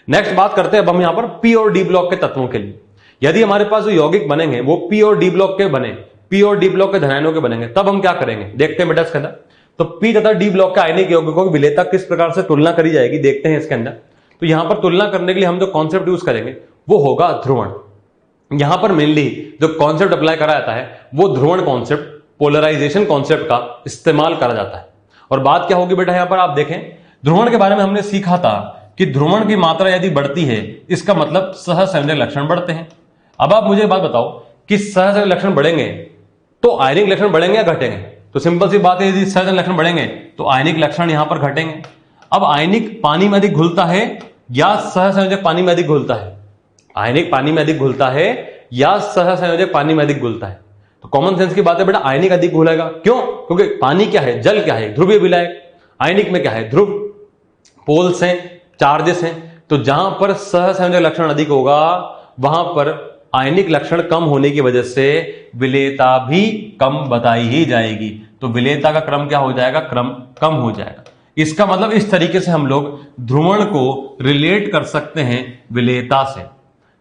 नेक्स्ट बात करते हैं अब हम यहाँ पर पी और डी ब्लॉक के तत्वों के लिए। यदि हमारे पास जो यौगिक बनेंगे वो पी और डी ब्लॉक के बने, पी और डी ब्लॉक के धनायनों के बनेंगे, तब हम क्या करेंगे देखते हैं बेटा इसके अंदर। तो पी तथा डी ब्लॉक के आयनिक यौगिकों की विलेयता किस प्रकार से तुलना करी जाएगी देखते हैं इसके अंदर। तो यहां पर तुलना करने के लिए हम जो कॉन्सेप्ट यूज करेंगे वो होगा ध्रुवण। यहां पर मेनली जो कॉन्सेप्ट अप्लाई करा जाता है वो ध्रुवण कॉन्सेप्ट, पोलराइजेशन कॉन्सेप्ट का इस्तेमाल करा जाता है। और बात क्या होगी बेटा, यहां पर आप देखें ध्रुवण के बारे में हमने सीखा था कि ध्रुवण की मात्रा यदि बढ़ती है इसका मतलब सहसंयोजक लक्षण बढ़ते हैं। अब आप मुझे बात बताओ कि सहसंयोजक लक्षण बढ़ेंगे तो आयनिक लक्षण बढ़ेंगे या घटेंगे? तो सिंपल सी बात है, यदि सहसंयोजक लक्षण बढ़ेंगे तो आयनिक लक्षण यहां पर घटेंगे। अब आयनिक पानी में अधिक घुलता है या सहसंयोजक पानी में अधिक घुलता है? आयनिक पानी में अधिक घुलता है या सहसंयोजक पानी में अधिक घुलता है? तो कॉमन सेंस की बात है बेटा, आयनिक अधिक घुलेगा। क्यों? क्योंकि पानी क्या है? जल क्या है? ध्रुवीय विलायक। आयनिक में क्या है? ध्रुव, पोल्स हैं, चार्जेस हैं। तो जहां पर सहसंयोजक लक्षण अधिक होगा वहां पर आयनिक लक्षण कम होने की वजह से विलेयता भी कम बताई ही जाएगी। तो विलेयता का क्रम क्या हो जाएगा? क्रम कम हो जाएगा। इसका मतलब इस तरीके से हम लोग ध्रुवण को रिलेट कर सकते हैं विलेयता से।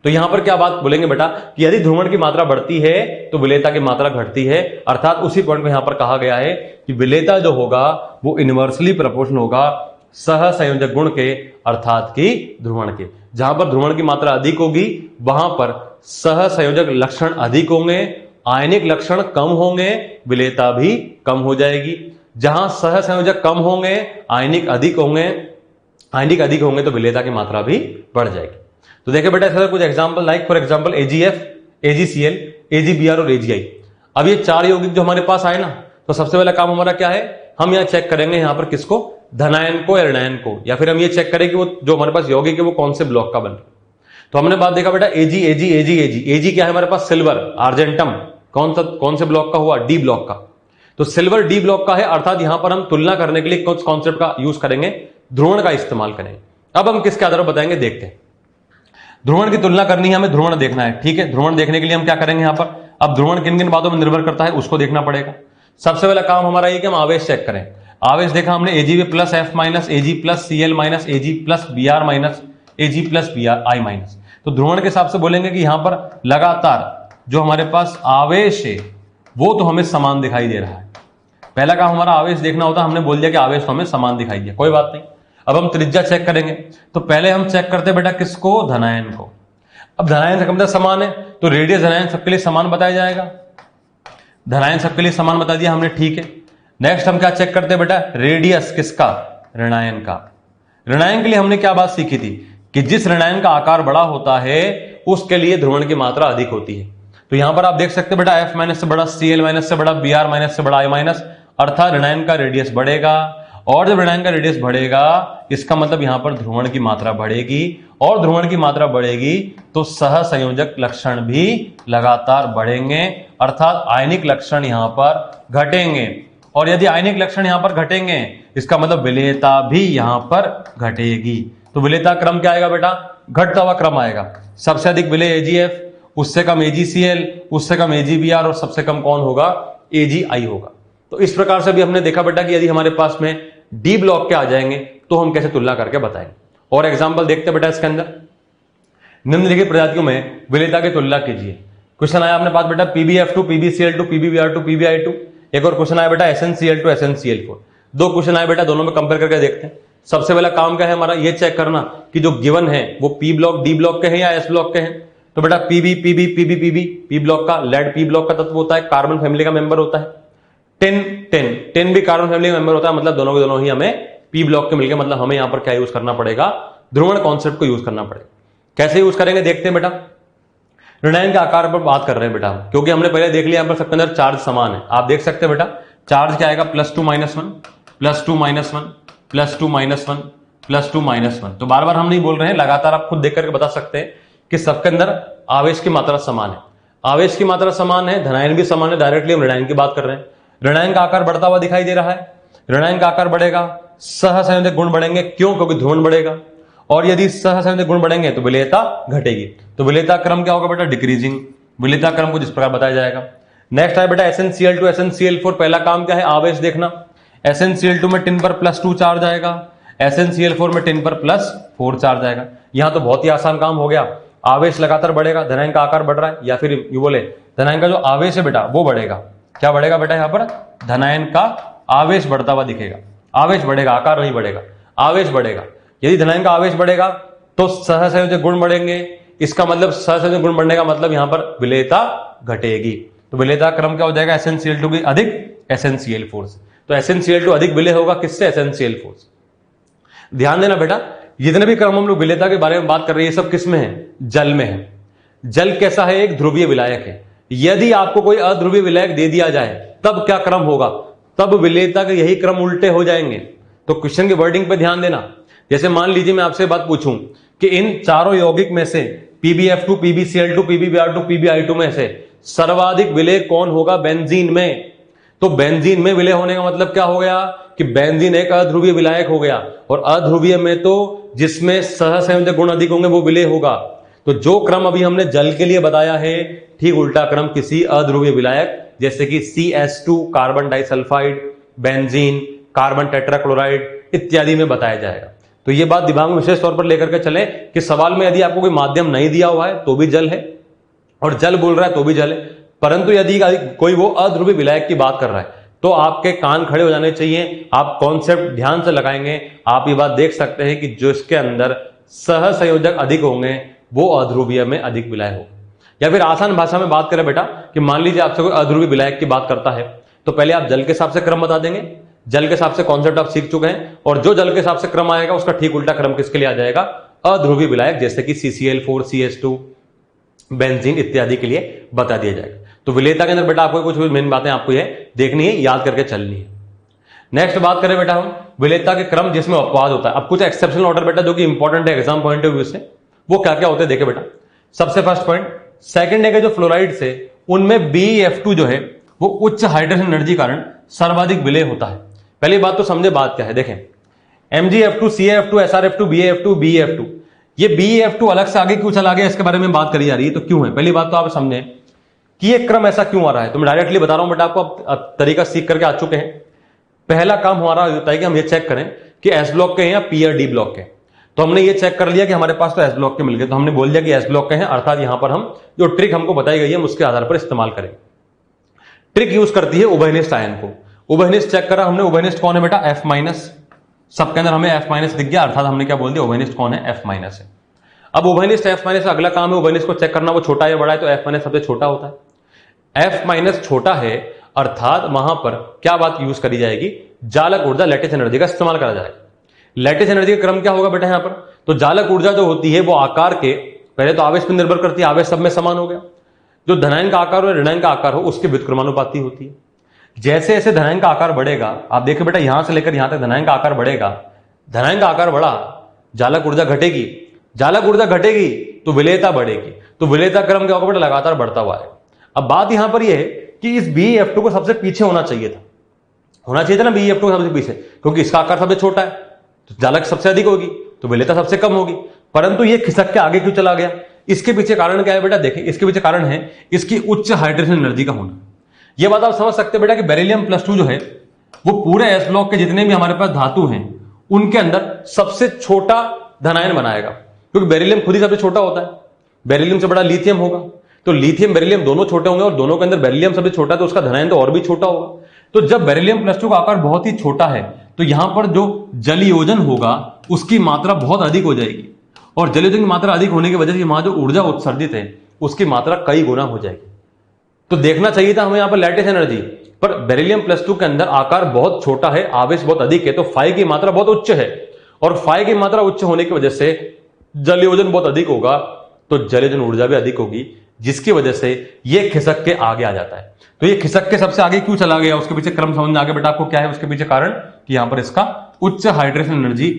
तो यहां पर क्या बात बोलेंगे बेटा कि यदि ध्रुवण की मात्रा बढ़ती है तो विलेयता की मात्रा घटती है। अर्थात उसी पॉइंट को यहां पर कहा गया है कि विलेयता जो होगा वो इनवर्सली प्रोपोर्शनल होगा सहसंयोजक गुण के, अर्थात कि ध्रुवण के। जहां पर ध्रुवण की मात्रा अधिक होगी वहां पर सहसंयोजक लक्षण अधिक होंगे, आयनिक लक्षण कम होंगे, विलेयता भी कम हो जाएगी। जहां सहसंयोजक कम होंगे, आयनिक अधिक होंगे तो विलेयता की मात्रा भी बढ़ जाएगी। तो देखिए बेटा इसका कुछ example, like for example AgF, AgCl, AgBr और AgI। अब ये 4 यौगिक जो हमारे पास आए ना, तो सबसे पहला काम हमारा क्या है, हम यहाँ चेक करेंगे यहाँ पर किसको, धनायन को या ऋणायन को, या फिर हम ये चेक करें कि वो जो हमारे पास यौगिक है वो कौन से ब्लॉक का बन रहा है। तो हमने बात देखा बेटा Ag क्या है हमारे पास, सिल्वर, आर्जेंटम कौन से ब्लॉक का हुआ, डी ब्लॉक का। तो सिल्वर डी ब्लॉक का है, अर्थात यहां पर हम तुलना करने के लिए कौन कॉन्सेप्ट का यूज करेंगे, ध्रुवण का इस्तेमाल करेंगे। अब हम किसके आधार पर बताएंगे देखते हैं। ध्रुवण की तुलना करनी है, हमें ध्रुवण देखना है, ठीक है। ध्रुवण देखने के लिए हम क्या करेंगे यहां पर, अब ध्रुवण किन किन बातों में निर्भर करता है उसको देखना पड़ेगा। सबसे पहला काम हमारा ये कि हम आवेश चेक करें। आवेश देखा हमने Ag plus F minus, Ag plus Cl minus, Ag plus Br minus, Ag plus Br I minus. तो ध्रुवण के हिसाब से बोलेंगे कि यहां पर लगातार जो हमारे पास आवेश है वो तो हमें समान दिखाई दे रहा है। पहला काम हमारा आवेश देखना होता है, हमने बोल दिया कि आवेश तो हमें समान दिखाई दिया, कोई बात नहीं। अब हम त्रिज्या चेक करेंगे, तो पहले हम चेक करते हैं बेटा किसको, धनायन को। अब धनायन से मतलब समान है, तो रेडियस धनायन सबके लिए समान बताया जाएगा। धनायन सबके लिए समान बता दिया हमने, ठीक है। नेक्स्ट हम क्या चेक करते हैं बेटा, रेडियस किसका, ऋणायन का। ऋणायन के लिए हमने क्या बात सीखी थी कि जिस ऋणायन का आकार बड़ा होता है उसके लिए ध्रुवण की मात्रा अधिक होती है। तो यहां पर आप देख सकते हैं बेटा F माइनस से बड़ा, Cl माइनस से बड़ा, Br माइनस से बड़ा, I माइनस, अर्थात ऋणायन का रेडियस बढ़ेगा। और जब ऋणायन का रेडियस बढ़ेगा इसका मतलब यहां पर ध्रुवण की मात्रा बढ़ेगी, और ध्रुवण की मात्रा बढ़ेगी तो सहसंयोजक लक्षण भी लगातार बढ़ेंगे, अर्थात आयनिक लक्षण यहां पर घटेंगे। और यदि आयनिक लक्षण यहां पर घटेंगे इसका मतलब विलेयता भी यहां पर घटेगी। तो विलेयता क्रम क्या आएगा बेटा, घटता हुआ क्रम आएगा। सबसे अधिक विलेय AgF, उससे कम AgCl, उससे कम AgBr और सबसे कम कौन होगा, AgI होगा। तो इस प्रकार से भी हमने देखा बेटा कि यदि हमारे पास में डी ब्लॉक के आ जाएंगे तो हम कैसे तुलना करके बताएंगे। और एग्जांपल देखते हैं बेटा इसके अंदर, निम्नलिखित प्रजातियों में विलेयता की तुलना कीजिए। क्वेश्चन आया अपने पास बेटा PbF2, PbCl2, PbBr2, PbI2। एक और क्वेश्चन आया बेटा SnCl2, SnCl4। दो क्वेश्चन आए बेटा, दोनों में कंपेयर करके देखते हैं। सबसे पहला काम क्या है हमारा, ये चेक करना कि जो गिवन है वो पी ब्लॉक डी ब्लॉक के हैं या एस ब्लॉक के हैं। तो बेटा पी ब्लॉक का, लेड पी ब्लॉक का तत्व होता है, कार्बन फैमिली का मेंबर होता है। टेन भी कार्बन फैमिली का मेंबर होता है, मतलब दोनों के दोनों ही हमें पी ब्लॉक के मिलकर, मतलब हमें यहां पर क्या यूज करना पड़ेगा, ध्रुवण कॉन्सेप्ट को यूज करना पड़ेगा। कैसे यूज करेंगे देखते हैं बेटा। ऋणायन के आकार पर बात कर रहे हैं बेटा, क्योंकि हमने पहले देख लिया यहाँ पर सबके अंदर चार्ज समान है। आप देख सकते हैं बेटा चार्ज क्या आएगा, +2 - 1 +2 - 1 +2 - 1 +2 - 1। तो बार बार हम नहीं बोल रहे हैं, लगातार आप खुद देख करके बता सकते हैं कि सबके अंदर आवेश की मात्रा समान है। आवेश की मात्रा समान है, धनायन भी समान है, डायरेक्टली हम ऋणायन की बात कर रहे हैं। ऋणायन का आकार बढ़ता हुआ दिखाई दे रहा है, ऋणायन का आकार बढ़ेगा, सहसंयोजक गुण बढ़ेंगे, क्यों, क्योंकि ध्रुवण बढ़ेगा। और यदि सहसंयोजक गुण बढ़ेंगे तो विलेयता घटेगी। तो विलेयता क्रम क्या होगा बेटा, डिक्रीजिंग। विलेयता क्रम को जिस प्रकार बताया जाएगा। नेक्स्ट है बेटा SnCl2, SnCl4। पहला काम क्या है, आवेश देखना। SnCl2 में 10 पर +2 चार्ज आएगा, SnCl4 में 10 पर +4 चार्ज आएगा। यहां तो बहुत ही आसान काम हो गया, आवेश लगातार बढ़ेगा, धनायन का आकार बढ़ रहा है, या फिर यू बोले धनायन का जो आवेश है बेटा वो बढ़ेगा। क्या बढ़ेगा बेटा, यहां पर धनायन का आवेश बढ़ता हुआ दिखेगा। आवेश बढ़ेगा, आकार नहीं बढ़ेगा, आवेश बढ़ेगा। यदि धनायन का आवेश बढ़ेगा तो सहसंयोजक गुण बढ़ेंगे, इसका मतलब सहसंयोजक गुण बढ़ने का मतलब यहां पर विलेयता घटेगी। तो विलेयता क्रम क्या हो जाएगा, SnCl2 की अधिक SnCl4 से। तो SnCl2 अधिक विलेय होगा किससे, SnCl4 से। ध्यान देना बेटा, जितने भी क्रम हम लोग विलेयता के बारे में बात कर रहे हैं ये सब किस में है, जल में है। जल कैसा है, एक ध्रुवीय विलायक है। यदि आपको कोई अध्रुवीय विलायक दे दिया जाए तब क्या क्रम होगा, तब विलेयता के यही क्रम उल्टे हो जाएंगे। तो क्वेश्चन की वर्डिंग पे ध्यान देना। जैसे मान लीजिए मैं आपसे बात पूछूं कि इन चारों यौगिक में से PbF2, PbCl2, PbBr2, PbI2 में से सर्वाधिक विलेय कौन होगा बेंजीन में। तो बेंजीन में विलेय होने का मतलब क्या हो गया कि बेंजीन एक अध्रुवीय विलायक हो गया, और अध्रुवीय में तो जिसमें सहसंयोजक गुण अधिक होंगे वो विलेय होगा। तो जो क्रम अभी हमने जल के लिए बताया है, ठीक उल्टा क्रम किसी अध्रुवीय विलायक जैसे कि CH2 carbon disulphide, benzene, carbon tetrachloride इत्यादि में बताया जाएगा। तो ये बात दिमाग में विशेष तौर पर लेकर के चले कि सवाल में यदि आपको कोई माध्यम नहीं दिया हुआ है तो भी जल है, और जल बोल रहा है तो भी जल है, परंतु यदि कोई वो अध्रुवीय विलायक की बात कर रहा है तो आपके कान खड़े हो जाने चाहिए। आप कॉन्सेप्ट ध्यान से लगाएंगे, आप ये बात देख सकते हैं कि जो इसके अंदर सहसंयोजक अधिक होंगे वो अध्रुवीय में अधिक विलाय हो। या फिर आसान भाषा में बात करें बेटा कि मान लीजिए आपसे कोई अध्रुवीय विलायक की बात करता है तो पहले आप जल के हिसाब से क्रम बता देंगे, जल के हिसाब से कॉन्सेप्ट आप सीख चुके हैं, और जो जल के हिसाब से क्रम आएगा उसका ठीक उल्टा क्रम किसके लिए आ जाएगा, अध्रुवीय विलायक जैसे कि CCl4, CH2, बेंजीन इत्यादि के लिए बता दिया जाएगा। तो विलेयता के अंदर बेटा आपको कुछ मेन बातें आपको ये देखनी है, याद करके चलनी है। नेक्स्ट बात करें बेटा हम विलेयता के क्रम जिसमें अपवाद होता है। अब कुछ एक्सेप्शनल ऑर्डर बेटा जो कि इंपॉर्टेंट है एग्जाम पॉइंट ऑफ व्यू से, वो क्या क्या होते हैं देखे बेटा। सबसे फर्स्ट पॉइंट, सेकंड है कि जो फ्लोराइड से उनमें BeF2 जो है वो उच्च हाइड्रोजन एनर्जी कारण सर्वाधिक विलेय होता है। पहली बात तो समझे बात क्या है, देखें MgF2, CaF2, SrF2, BaF2, BeF2, ये BeF2 अलग से आगे क्यों चला गया इसके बारे में बात करी जा रही है। तो क्यों है, पहली बात तो आप समझे कि ये क्रम ऐसा क्यों आ रहा है। तो मैं डायरेक्टली बता रहा हूं बेटा, आपको अब तरीका सीख करके आ चुके हैं। पहला काम हमारा होता है कि हम ये चेक करें कि S ब्लॉक के हैं या P या D ब्लॉक के। तो हमने ये चेक कर लिया कि हमारे पास तो एस ब्लॉक के मिल गए, तो हमने बोल दिया कि एस ब्लॉक के हैं, अर्थात यहां पर हम जो ट्रिक हमको बताई गई है हम उसके आधार पर इस्तेमाल करेंगे। ट्रिक यूज करती है उभयनिष्ठ आयन को। उभयनिष्ठ चेक करा हमने, उभयनिष्ठ कौन है बेटा, एफ माइनस, सबके अंदर हमें एफ माइनस दिख गया, अर्थात हमने क्या बोल दिया, उभयनिष्ठ कौन है, एफ माइनस है। अब उभयनिष्ठ एफ माइनस, अगला काम है उभयनिष्ठ को चेक करना, वो छोटा है बड़ा है, तो एफ माइनस सबसे छोटा होता है। एफ माइनस छोटा है अर्थात वहां पर क्या बात यूज करी जाएगी, जालक ऊर्जा लैटिस एनर्जी का इस्तेमाल करा जाएगा। लैटिस एनर्जी का क्रम क्या होगा बेटा यहां पर, तो जालक ऊर्जा जो होती है वो आकार के, पहले तो आवेश पर निर्भर करती है, आवेश सब में समान हो गया, जो धनायन का आकार और ऋणायन का आकार हो उसके व्युत्क्रमानुपाती होती है। जैसे जैसे धनायन का आकार बढ़ेगा, आप देखिए बेटा यहां से लेकर यहां तक धनायन का आकार बढ़ेगा, धनायन का आकार बढ़ा, जालक ऊर्जा घटेगी, जालक ऊर्जा घटेगी तो विलेयता बढ़ेगी, तो विलेयता क्रम क्या होगा बेटा, लगातार बढ़ता हुआ है। अब बात यहां पर यह है कि इस BeF2 को सबसे पीछे होना चाहिए था, ना BeF2 को सबसे पीछे, क्योंकि इसका आकार सबसे छोटा है, तो जालक सबसे अधिक होगी तो विलेयता सबसे कम होगी, परंतु ये खिसक के आगे क्यों चला गया, इसके पीछे कारण क्या है बेटा, देखिए इसके पीछे कारण है इसकी उच्च हाइड्रेशन एनर्जी का होना। यह बात आप समझ सकते हैं बेटा कि बेरिलियम +2 जो है वो पूरे एस ब्लॉक के जितने भी हमारे पास धातु हैं उनके अंदर सबसे छोटा धनायन बनाएगा, क्योंकि बेरिलियम खुद ही सबसे छोटा होता है, बेरिलियम से बड़ा लिथियम होगा, तो लिथियम बेरिलियम दोनों छोटे होंगे और दोनों के अंदर बेरिलियम सबसे छोटा है तो उसका धनायन तो और भी छोटा होगा। तो जब बेरिलियम +2 का आकार बहुत ही छोटा है तो यहां पर जो जलयोजन होगा उसकी मात्रा बहुत अधिक हो जाएगी, और जलयोजन की मात्रा अधिक होने की वजह से वहां जो ऊर्जा उत्सर्जित है उसकी मात्रा कई गुना हो जाएगी। तो देखना चाहिए था हमें यहां पर लैटिस एनर्जी, पर बेरिलियम +2 के अंदर आकार बहुत छोटा है, आवेश बहुत अधिक है, तो फाई की मात्रा बहुत उच्च है, और फाई की मात्रा उच्च होने की वजह से जलयोजन बहुत अधिक होगा, तो जलयोजन ऊर्जा भी अधिक होगी, जिसकी वजह से यह खिसक के आगे आ जाता है। तो ये खिसक के सबसे आगे क्यों चला गया, उसके पीछे क्रम समझ में आगे बेटा आपको क्या है उसके पीछे कारण, कि यहां पर इसका उच्च हाइड्रेशन एनर्जी,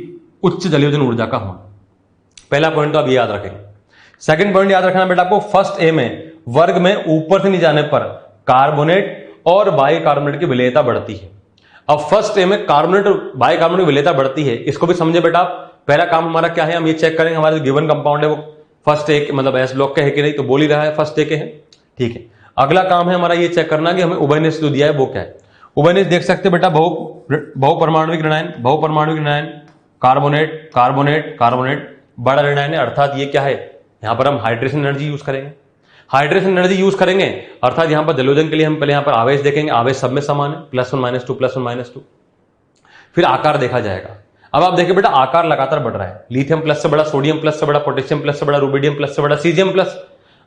उच्च जलयोजन ऊर्जा का होना। पहला पॉइंट तो आप ये याद रखेंगे। सेकंड पॉइंट याद रखना बेटा आपको, फर्स्ट ए में वर्ग में ऊपर से नीचे जाने पर कार्बोनेट और बाइकार्बोनेट की विलेयता बढ़ती है। अब फर्स्ट ए में कार्बोनेट और बाइकार्बोनेट की विलेयता बढ़ती है, इसको भी समझे बेटा आप। पहला काम हमारा क्या है, हम ये चेक करेंगे हमारा जो गिवन कंपाउंड है वो फर्स्ट ए मतलब एस ब्लॉक के है कि नहीं, तो बोल ही रहा है फर्स्ट ए के है, ठीक है। अगला काम है हमारा ये चेक करना कि हमें उभयनिष्ठ जो दिया है वो क्या है। उभयनिष्ठ देख सकते बेटा, बहुपरमाणुविक ऋणायन, बहुपरमाणुविक ऋणायन, कार्बोनेट कार्बोनेट कार्बोनेट, बड़ा ऋणायन है, अर्थात ये क्या है, यहां पर हम हाइड्रेशन एनर्जी यूज करेंगे, हाइड्रेशन एनर्जी यूज करेंगे, अर्थात यहां पर जलयोजन के लिए हम पहले यहां पर आवेश देखेंगे, आवेश सब में समान है, +1 -2 +1 -2, फिर आकार देखा जाएगा। अब आप देखिए बेटा आकार लगातार बढ़ रहा है, लिथियम प्लस से बड़ा, सोडियम प्लस से बड़ा, पोटेशियम प्लस से बड़ा, रुबिडियम प्लस से बड़ा, सीजियम प्लस,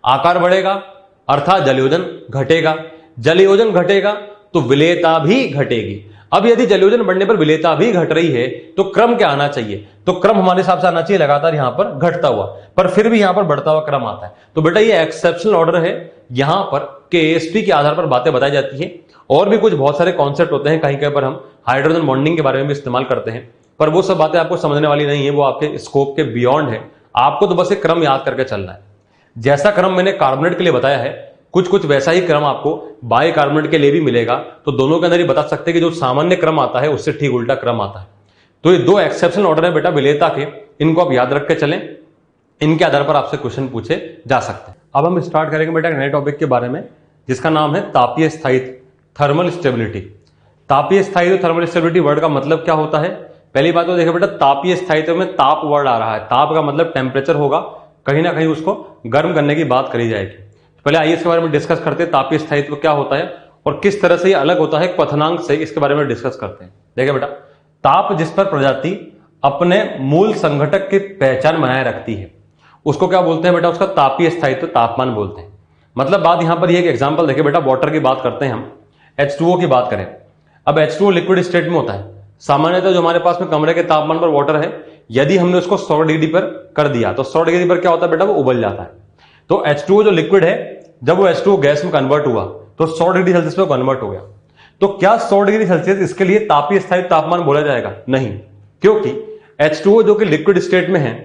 आकार बढ़ेगा अर्थात जलयोजन घटेगा, जलयोजन घटेगा तो विलेयता भी घटेगी। अब यदि जलयोजन बढ़ने पर विलेयता भी घट रही है तो क्रम क्या आना चाहिए, तो क्रम हमारे हिसाब से आना चाहिए लगातार यहां पर घटता हुआ, पर फिर भी यहां पर बढ़ता हुआ क्रम आता है। तो बेटा ये एक्सेप्शनल ऑर्डर है, यहां पर KSP के आधार पर बातें बताई जाती है, और भी कुछ बहुत सारे कॉन्सेप्ट होते हैं, कहीं कहीं पर हम हाइड्रोजन बॉन्डिंग के बारे में भी इस्तेमाल करते हैं, पर वो सब बातें आपको समझने वाली नहीं है, वो आपके स्कोप के बियॉन्ड है। आपको तो बस एक क्रम याद करके चलना है, जैसा क्रम मैंने कार्बोनेट के लिए बताया है कुछ कुछ वैसा ही क्रम आपको बाइकार्बोनेट के लिए भी मिलेगा, तो दोनों के अंदर ही बता सकते हैं कि जो सामान्य क्रम आता है उससे ठीक उल्टा क्रम आता है। तो ये दो एक्सेप्शनल ऑर्डर है बेटा विलेयता के, इनको आप याद रख के चलें, इनके आधार पर आपसे क्वेश्चन पूछे जा सकते हैं। अब हम स्टार्ट करेंगे बेटा नए टॉपिक के बारे में, जिसका नाम है तापीय स्थायित्व, थर्मल स्टेबिलिटी। तापीय स्थायित्व थर्मल स्टेबिलिटी वर्ड का मतलब क्या होता है, पहली बात तो देखो बेटा तापीय स्थायित्व में ताप वर्ड आ रहा है, ताप का मतलब टेम्परेचर होगा, कहीं ना कहीं उसको गर्म करने की बात करी जाएगी। पहले आइए इसके बारे में डिस्कस करते हैं, तापीय स्थायित्व क्या होता है और किस तरह से ये अलग होता है क्वथनांक से, इसके बारे में डिस्कस करते हैं। देखिए बेटा, ताप जिस पर प्रजाति अपने मूल संघटक की पहचान बनाए रखती है उसको क्या बोलते हैं बेटा, उसका तापीय स्थायित्व तापमान बोलते हैं। मतलब बात यहां पर ये एक एग्जांपल देखिए बेटा, वाटर की बात करते हैं हम, H2O की बात करें। अब H2O लिक्विड स्टेट में होता है, सामान्यतः जो हमारे पास में कमरे के तापमान पर वाटर है, यदि हमने उसको 100 डिग्री पर कर दिया तो 100 डिग्री पर क्या होता है बेटा, वो उबल जाता है। तो H2O जो लिक्विड है, जब वो H2O गैस में कन्वर्ट हुआ तो 100 डिग्री सेल्सियस पे कन्वर्ट हो गया। तो क्या 100 डिग्री सेल्सियस इसके लिए तापीय स्थायित्व तापमान बोला जाएगा? नहीं, क्योंकि H2O जो कि लिक्विड स्टेट में है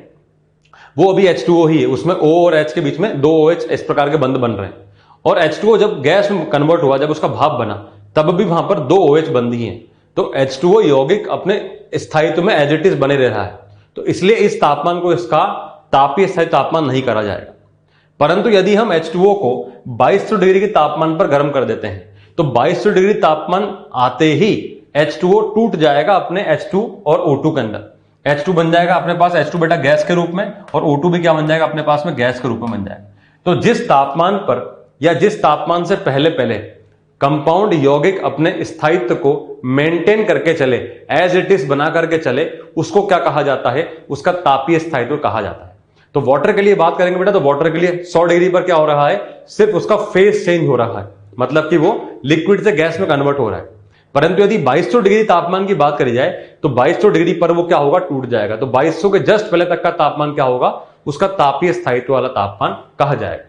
वो अभी H2O ही है, उसमें O और H के बीच में 2 OH इस प्रकार के बंध बन रहे हैं, और H2O जब गैस में कन्वर्ट हुआ, जब उसका भाप बना, तब भी वहां पर 2 OH बंध ही हैं। तो H2O यौगिक अपने स्थायित्व में एज इट इज बने रह रहा है, तो इसलिए इस तापमान को इसका तापीय स्थायित्व तापमान नहीं करा जाएगा। परंतु यदि हम H2O को 2200 डिग्री के तापमान पर गर्म कर देते हैं तो 2200 डिग्री तापमान आते ही H2O टूट जाएगा अपने H2 और O2 के अंदर। H2 बन जाएगा अपने पास H2 बेटा गैस के रूप में, और O2 भी क्या बन जाएगा अपने पास में, गैस के रूप में बन जाएगा। तो जिस तापमान पर या जिस तापमान से पहले पहले कंपाउंड यौगिक अपने स्थायित्व को मेंटेन करके चले, एज इट इज बना करके चले, उसको क्या कहा जाता है, उसका तापीय स्थायित्व कहा जाता है। तो वाटर के लिए बात करेंगे बेटा, तो वाटर के लिए 100 डिग्री पर क्या हो रहा है, सिर्फ उसका फेस चेंज हो रहा है, मतलब कि वो लिक्विड से गैस में कन्वर्ट हो रहा है। परंतु यदि 2200 डिग्री तापमान की बात करी जाए तो 2200 डिग्री पर वो क्या होगा, टूट जाएगा। तो 2200 के जस्ट पहले तक का तापमान क्या होगा, उसका तापीय स्थायित्व वाला तापमान कहा जाएगा।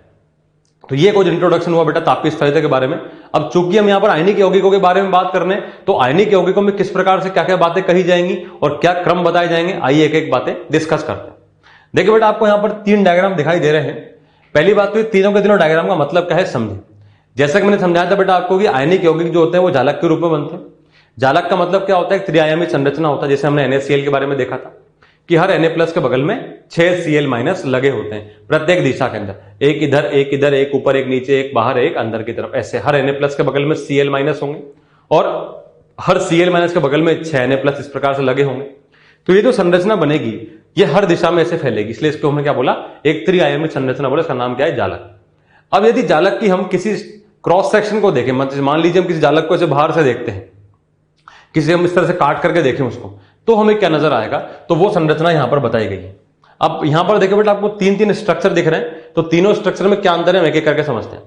तो ये कुछ इंट्रोडक्शन हुआ बेटा तापीय स्थायित्व के बारे में। अब चूंकि हम यहां पर आयनिक यौगिकों के बारे में बात कर रहे हैं, तो आयनिक यौगिकों में किस प्रकार से क्या क्या बातें कही जाएंगी और क्या क्रम बताए जाएंगे, आइए एक एक बातें डिस्कस करते हैं। देखिए बेटा, आपको यहां पर 3 डायग्राम दिखाई दे रहे हैं। पहली बात तो ये तीनों के तीनों डायग्राम का मतलब क्या है समझे। जैसा कि मैंने समझाया था बेटा आपको कि आयनिक यौगिक जो होते हैं वो जालक के रूप में बनते हैं। जालक का मतलब क्या होता है, एक त्रिआयामी संरचना होता है। जैसे हमने NaCl के बारे में देखा था कि हर Na+ के बगल में 6 Cl- लगे होते हैं प्रत्येक दिशा के अंदर, एक इधर एक इधर, एक ऊपर एक नीचे, एक बाहर एक अंदर की तरफ। ऐसे हर Na+ के बगल में Cl- होंगे और हर Cl- के बगल में 6 Na+ इस प्रकार से लगे होंगे। तो ये जो संरचना बनेगी ये हर दिशा में ऐसे फैलेगी, इसलिए इसको हमने क्या बोला, एक त्रिआयामी संरचना बोला। इसका नाम क्या है, जालक। अब यदि जालक की हम किसी क्रॉस सेक्शन को देखें, मतलब मान लीजिए हम किसी जालक को ऐसे बाहर से देखते हैं, किसी हम इस तरह से काट करके देखें उसको, तो हमें क्या नजर आएगा, तो वो संरचना यहां पर बताई गई है। अब यहां पर देखिए बेटा, आपको 3 स्ट्रक्चर दिख रहे हैं, तो तीनों स्ट्रक्चर में क्या अंतर है, एक एक करके समझते हैं।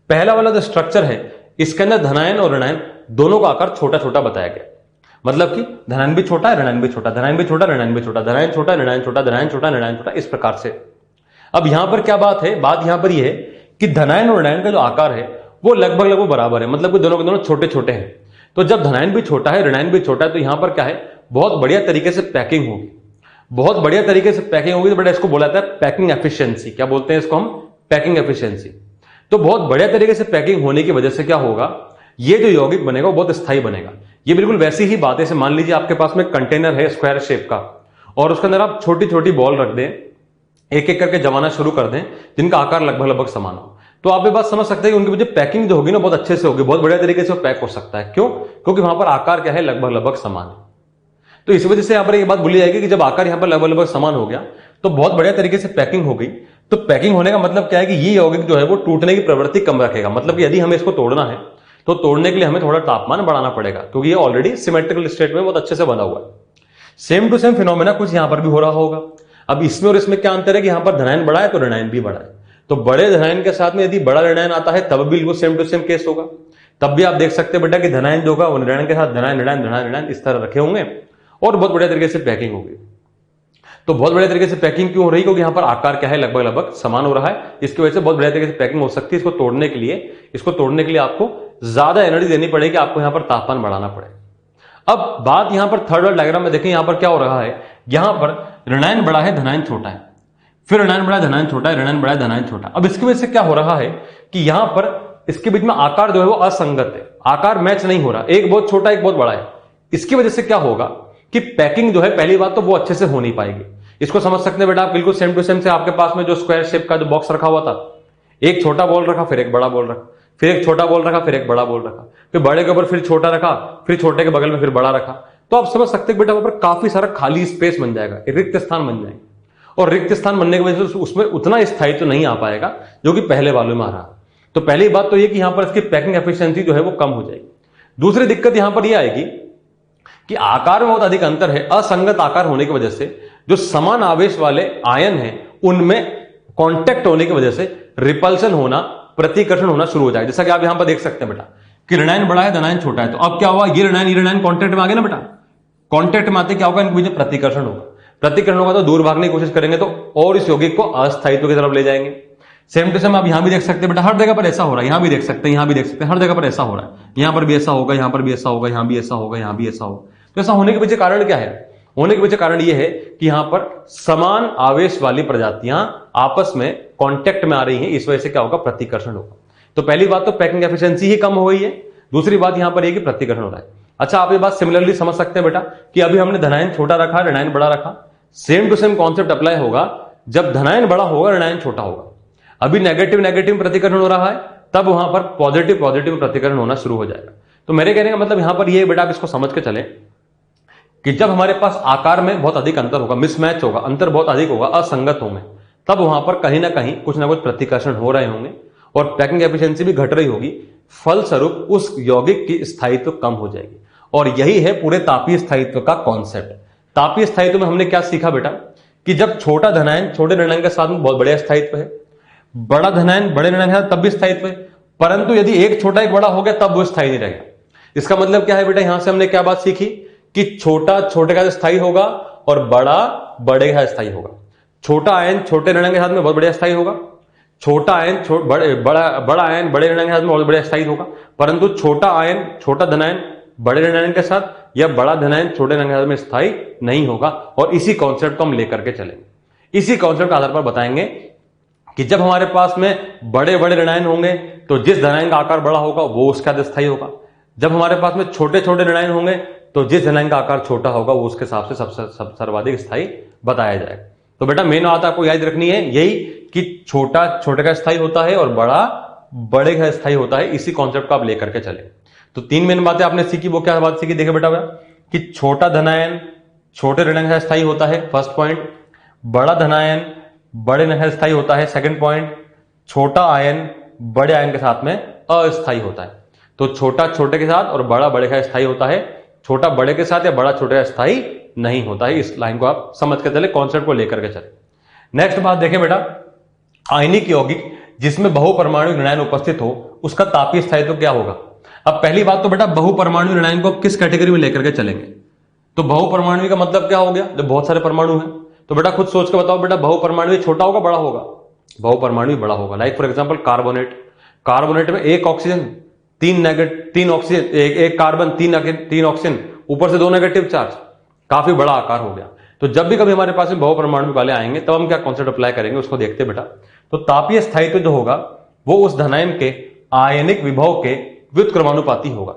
पहला वाला जो स्ट्रक्चर है, इसके अंदर धनायन और ऋणायन दोनों का आकार छोटा छोटा बताया गया। मतलब कि धनायन भी छोटा है, ऋणायन भी छोटा, धनायन भी छोटा, ऋणायन भी छोटा, धनायन छोटा, ऋणायन छोटा, धनायन छोटा, ऋणायन छोटा, इस प्रकार से। अब यहां पर क्या बात है, बात यहां पर यह है कि धनायन और ऋणायन का जो आकार है वो लगभग लगभग बराबर है, मतलब कि दोनों के दोनों छोटे छोटे हैं। तो जब धनायन भी छोटा है, ऋणायन भी छोटा है, तो यहां पर क्या है, बहुत बढ़िया तरीके से पैकिंग होगी, बहुत बढ़िया तरीके से पैकिंग होगी। तो बेटा इसको बोला जाता है पैकिंग एफिशिएंसी। क्या बोलते हैं इसको हम, पैकिंग एफिशिएंसी। तो बहुत बढ़िया तरीके से पैकिंग होने की वजह से क्या होगा, ये जो यौगिक बनेगा वो बहुत स्थायी बनेगा। ये बिल्कुल वैसी ही बात है, जैसे मान लीजिए आपके पास में कंटेनर है स्क्वायर शेप का, और उसके अंदर आप छोटी छोटी बॉल रख दें, एक एक करके जमाना शुरू कर दें, जिनका आकार लगभग लगभग समान हो, तो आप ये बात समझ सकते हैं कि उनकी वजह पैकिंग जो होगी ना बहुत अच्छे से होगी, बहुत बढ़िया तरीके से पैक हो सकता है। क्यों, क्योंकि वहां पर आकार क्या है, लगभग लगभग समान है। तो इस वजह से यहां पर एक बात भूली जाएगी कि जब आकार यहां पर लगभग लगभग समान हो गया तो बहुत बढ़िया तरीके से पैकिंग हो गई। तो पैकिंग होने का मतलब क्या है कि ये यौगिक जो है वो टूटने की प्रवृत्ति कम रखेगा। मतलब कि यदि हमें इसको तोड़ना है तो तोड़ने के लिए हमें थोड़ा तापमान बढ़ाना पड़ेगा, क्योंकि ये ऑलरेडी सिमेट्रिकल स्टेट में बहुत अच्छे से बना हुआ है। सेम टू सेम फिनोमेना कुछ यहां पर भी हो रहा होगा। अब इसमें और इसमें क्या अंतर है कि यहां पर धनायन बड़ा है तो ऋणायन भी बड़ा है। तो बड़े धनायन के साथ में यदि बड़ा ऋणायन आता है तब भी बिल्कुल सेम टू सेम केस होगा। तब भी आप देख सकते हैं बेटा कि धनायन जो होगा ऋणायन के साथ धनायन ऋणायन धनायन ऋणायन इस तरह रखे होंगे और बहुत बढ़िया तरीके से पैकिंग होगी। तो बहुत बढ़िया तरीके से पैकिंग क्यों हो रही है, क्योंकि यहां पर आकार क्या है, लगभग लगभग समान हो रहा है। इसकी वजह से बहुत बढ़िया तरीके से पैकिंग हो सकती है। इसको तोड़ने के लिए आपको ज्यादा एनर्जी देनी पड़ेगी, आपको यहां पर तापमान बढ़ाना पड़ेगा। अब बात यहां पर थर्ड वाले डायग्राम में देखें, यहां पर क्या हो रहा है, यहां पर ऋणायन बड़ा है धनायन छोटा है, फिर ऋणायन बड़ा है धनायन छोटा है, ऋणायन बड़ा है धनायन छोटा। अब इसकी वजह से क्या हो रहा है कि यहां पर इसके बीच में आकार जो है वो असंगत है, आकार मैच नहीं हो रहा, एक बहुत छोटा एक बहुत बड़ा है। इसकी वजह से क्या होगा कि पैकिंग जो है, पहली बात तो वो अच्छे से हो नहीं पाएगी। इसको समझ सकते हैं बेटा आप, बिल्कुल सेम टू सेम से आपके पास में जो स्क्वायर शेप का जो बॉक्स रखा हुआ था, एक छोटा बॉल रखा, फिर एक बड़ा बॉल रखा, फिर एक छोटा बॉल रखा, फिर एक बड़ा बॉल रखा, फिर बड़े के ऊपर फिर छोटा रखा, फिर छोटे के बगल में फिर बड़ा रखा। तो आप समझ सकते हैं बेटा वहां पर काफी सारा खाली स्पेस बन जाएगा, रिक्त स्थान बन जाएंगे, और रिक्त स्थान बनने की वजह से उसमें उतना स्थायित्व तो नहीं आ पाएगा जो कि पहले वालों में आ रहा। तो पहली बात तो ये कि यहां पर इसकी पैकिंग एफिशिएंसी जो है वो कम हो जाएगी। दूसरी दिक्कत यहां पर यह आएगी कि आकार में बहुत अधिक अंतर है। असंगत आकार होने की वजह से जो समान आवेश वाले आयन हैं उनमें कांटेक्ट होने की वजह से रिपल्शन होना, प्रतिकर्षण होना शुरू हो जाएगा। जैसा कि आप यहां पर देख सकते हैं बेटा कि ऋणायन बड़ा है धनायन छोटा है, तो अब क्या हुआ, ये ऋणायन कांटेक्ट में आ गए ना बेटा। कांटेक्ट में आते क्या होगा, इनके बीच में प्रतिकर्षण होगा, प्रतिकर्षण होगा तो दूर भागने की कोशिश करेंगे तो और इस यौगिक को अस्थायित्व की तरफ ले जाएंगे। सेम टू सेम आप यहां भी देख सकते हैं बेटा, हर जगह पर ऐसा हो रहा है, यहां भी देख सकते हैं, यहां भी देख सकते हैं, हर जगह पर ऐसा हो रहा है। यहां पर भी ऐसा होगा, यहां पर भी ऐसा होगा, यहां भी ऐसा होगा, यहां भी ऐसा होगा। तो ऐसा होने के पीछे कारण क्या है, होने के पीछे कारण यह है कि यहां पर समान आवेश वाली प्रजातियां आपस में कांटेक्ट में आ रही हैं, इस वजह से क्या होगा, प्रतिकर्षण होगा। तो पहली बात तो पैकिंग एफिशिएंसी ही कम हो गई है। दूसरी बात यहां पर यह कि प्रतिकर्षण हो रहा है। अच्छा, आप ये बात सिमिलरली समझ सकते हैं बेटा कि अभी हमने धनायन छोटा रखा, ऋणायन बड़ा रखा। Same to same concept apply होगा जब धनायन बड़ा होगा, ऋणायन छोटा होगा। अभी नेगेटिव नेगेटिव प्रतिकरण हो रहा है, तब वहां पर पॉजिटिव पॉजिटिव प्रतिकरण होना शुरू हो जाएगा। तो मेरे कहने का मतलब यहां पर यह बेटा आप इसको समझ के चले कि जब हमारे पास आकार में बहुत अधिक अंतर होगा, मिसमैच होगा, अंतर बहुत अधिक होगा, असंगत होंगे, तब वहां पर कहीं ना कुछ प्रतिकर्षण हो रहे होंगे और पैकिंग एफिशिएंसी भी घट रही होगी। फलस्वरूप उस यौगिक की स्थायित्व कम हो जाएगी। और यही है पूरे तापीय स्थायित्व का कॉन्सेप्ट। तापीय स्थायित्व में हमने क्या सीखा बेटा कि जब छोटा धनायन छोटे ऋणायन के साथ में बहुत बढ़िया स्थायित्व है, बड़ा धनायन बड़े ऋणायन के साथ तब भी स्थायित्व है, परंतु यदि एक छोटा एक बड़ा हो गया तब वो स्थायी नहीं रहेगा। इसका मतलब क्या है बेटा, यहां से हमने क्या बात सीखी कि छोटा छोटे का स्थायी होगा और बड़ा बड़े का स्थायी होगा। छोटा आयन छोटे ऋणायन के साथ में बहुत बढ़िया स्थायी होगा, छोटा आयन बड़ा आयन बड़े ऋणायन के साथ में बहुत बढ़िया स्थायी होगा, परंतु छोटा आयन छोटा धनायन बड़े ऋणायन के साथ या बड़ा धनायन छोटे ऋणायन के साथ में स्थायी नहीं होगा। और इसी कॉन्सेप्ट को हम लेकर के चलेंगे। इसी कॉन्सेप्ट के आधार पर बताएंगे कि जब हमारे पास में बड़े बड़े ऋणायन होंगे तो जिस धनायन का आकार बड़ा होगा वो उसके साथ स्थायी होगा। जब हमारे पास में छोटे छोटे ऋणायन होंगे तो जिस धनायन का आकार छोटा होगा वो उसके हिसाब से सबसे सर्वाधिक स्थायी बताया जाएगा। तो बेटा मेन बात आपको याद रखनी है यही कि छोटा छोटे का स्थायी होता है और बड़ा बड़े का स्थायी होता है। इसी कॉन्सेप्ट को आप लेकर के चले। तो तीन मेन बातें आपने सीखी। वो क्या बात सीखी, देखे बेटा कि छोटा धनायन छोटे ऋणायन का स्थायी होता है, फर्स्ट पॉइंट। बड़ा धनायन बड़े ऋणायन का स्थायी होता है, सेकंड पॉइंट। छोटा आयन बड़े आयन के साथ में अस्थायी होता है। तो छोटा छोटे के साथ और बड़ा बड़े का स्थायी होता है, छोटा बड़े के साथ या बड़ा छोटे का स्थायी नहीं होता है। इस लाइन को आप समझ के चले, कॉन्सेप्ट को लेकर के चले। नेक्स्ट बात देखें बेटा, आयनिक यौगिक जिसमें बहुपरमाणु ऋणायन उपस्थित हो उसका तापीय स्थायित्व क्या होगा। अब पहली बात तो बेटा बहुपरमाणु ऋणायन को किस कैटेगरी में लेकर के चलेंगे। तो बहुपरमाणु का मतलब क्या हो गया, जब बहुत सारे परमाणु हैं तो बेटा खुद सोच के बताओ बेटा, बहुपरमाणु छोटा होगा बड़ा होगा, बहुपरमाणु बड़ा होगा। लाइक फॉर एग्जांपल कार्बोनेट में एक ऑक्सीजन तीन ऑक्सीजन, एक कार्बन तीन ऑक्सीजन, ऊपर से 2 नेगेटिव चार्ज, काफी बड़ा आकार हो गया। तो जब भी कभी हमारे पास में बहुपरमाणु वाले आएंगे तब हम क्या कॉन्सेप्ट अप्लाई करेंगे उसको देखते बेटा। तो तापीय स्थायित्व जो होगा वो उस धनायन के आयनिक विभव के व्युत्क्रमानुपाती होगा।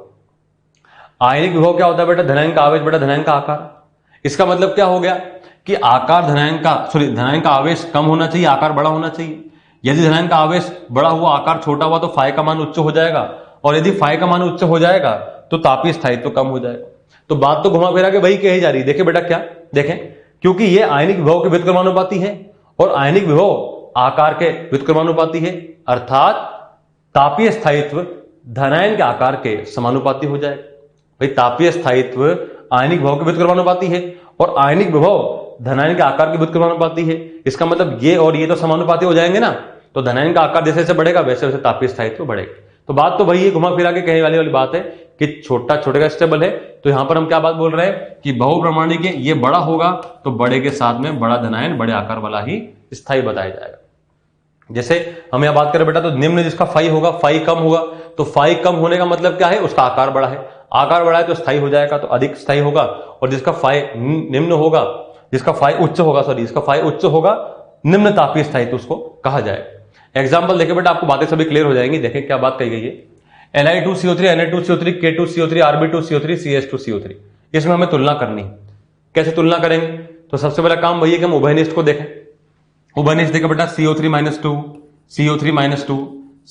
आयनिक विभव क्या होता है बेटा, धनायन का आवेश बेटा धनायन का आकार। इसका मतलब क्या हो गया कि आकार धनायन का आवेश कम होना चाहिए, आकार बड़ा होना चाहिए। यदि धनायन का आवेश बड़ा हुआ आकार छोटा हुआ तो फाई का मान उच्च हो जाएगा, और यदि फाई का मान उच्च हो जाएगा तो तापीय स्थायित्व कम हो जाएगा। तो बात तो घुमा फिरा के वही कही जा रही है। देखें बेटा क्या, देखें क्योंकि ये आयनिक विभव के व्युत्क्रमानुपाती है और आयनिक विभव आकार के व्युत्क्रमानुपाती है, अर्थात तापीय स्थायित्व धनायन के आकार के समानुपाती हो जाएगा। भाई तापीय स्थायित्व आयनिक विभव के व्युत्क्रमानुपाती है और आयनिक विभव धनायन के आकार के व्युत्क्रमानुपाती है। इसका मतलब ये और ये तो समानुपाती हो जाएंगे ना, तो धनायन का आकार जैसे जैसे बढ़ेगा वैसे वैसे तापीय स्थायित्व बढ़ेगा। तो बात तो वही है, घुमा फिरा के कहने वाली बात है कि छोटा छोटे का स्टेबल है। तो यहां पर हम क्या बात बोल रहे हैं कि बहुपरमाणु के ये बड़ा होगा तो बड़े के साथ में बड़ा धनायन बड़े आकार वाला ही स्थायी बताया जाएगा। जैसे हम यहां बात करें बेटा तो निम्न जिसका फाई होगा, फाई कम होगा, तो फाई कम होने का मतलब क्या है, उसका आकार बड़ा है, आकार बड़ा है तो स्थायी हो जाएगा, तो अधिक स्थायी होगा। और जिसका फाई निम्न होगा, जिसका फाई उच्च होगा, जिसका फाई उच्च होगा निम्न तापीय स्थायित्व उसको कहा जाएगा। एग्जाम्पल देखें बेटा, आपको बातें सभी क्लियर हो जाएंगी। देखें क्या बात कही गई है, Li2CO3, Na2CO3, K2CO3, Rb2CO3, CH2CO3। इसमें हमें तुलना करनी है। कैसे तुलना करेंगे, तो सबसे पहला काम वही है कि हम उभयनिष्ठ को देखें। उभयनिष्ठ देखें बेटा, CO3-2, CO3-2,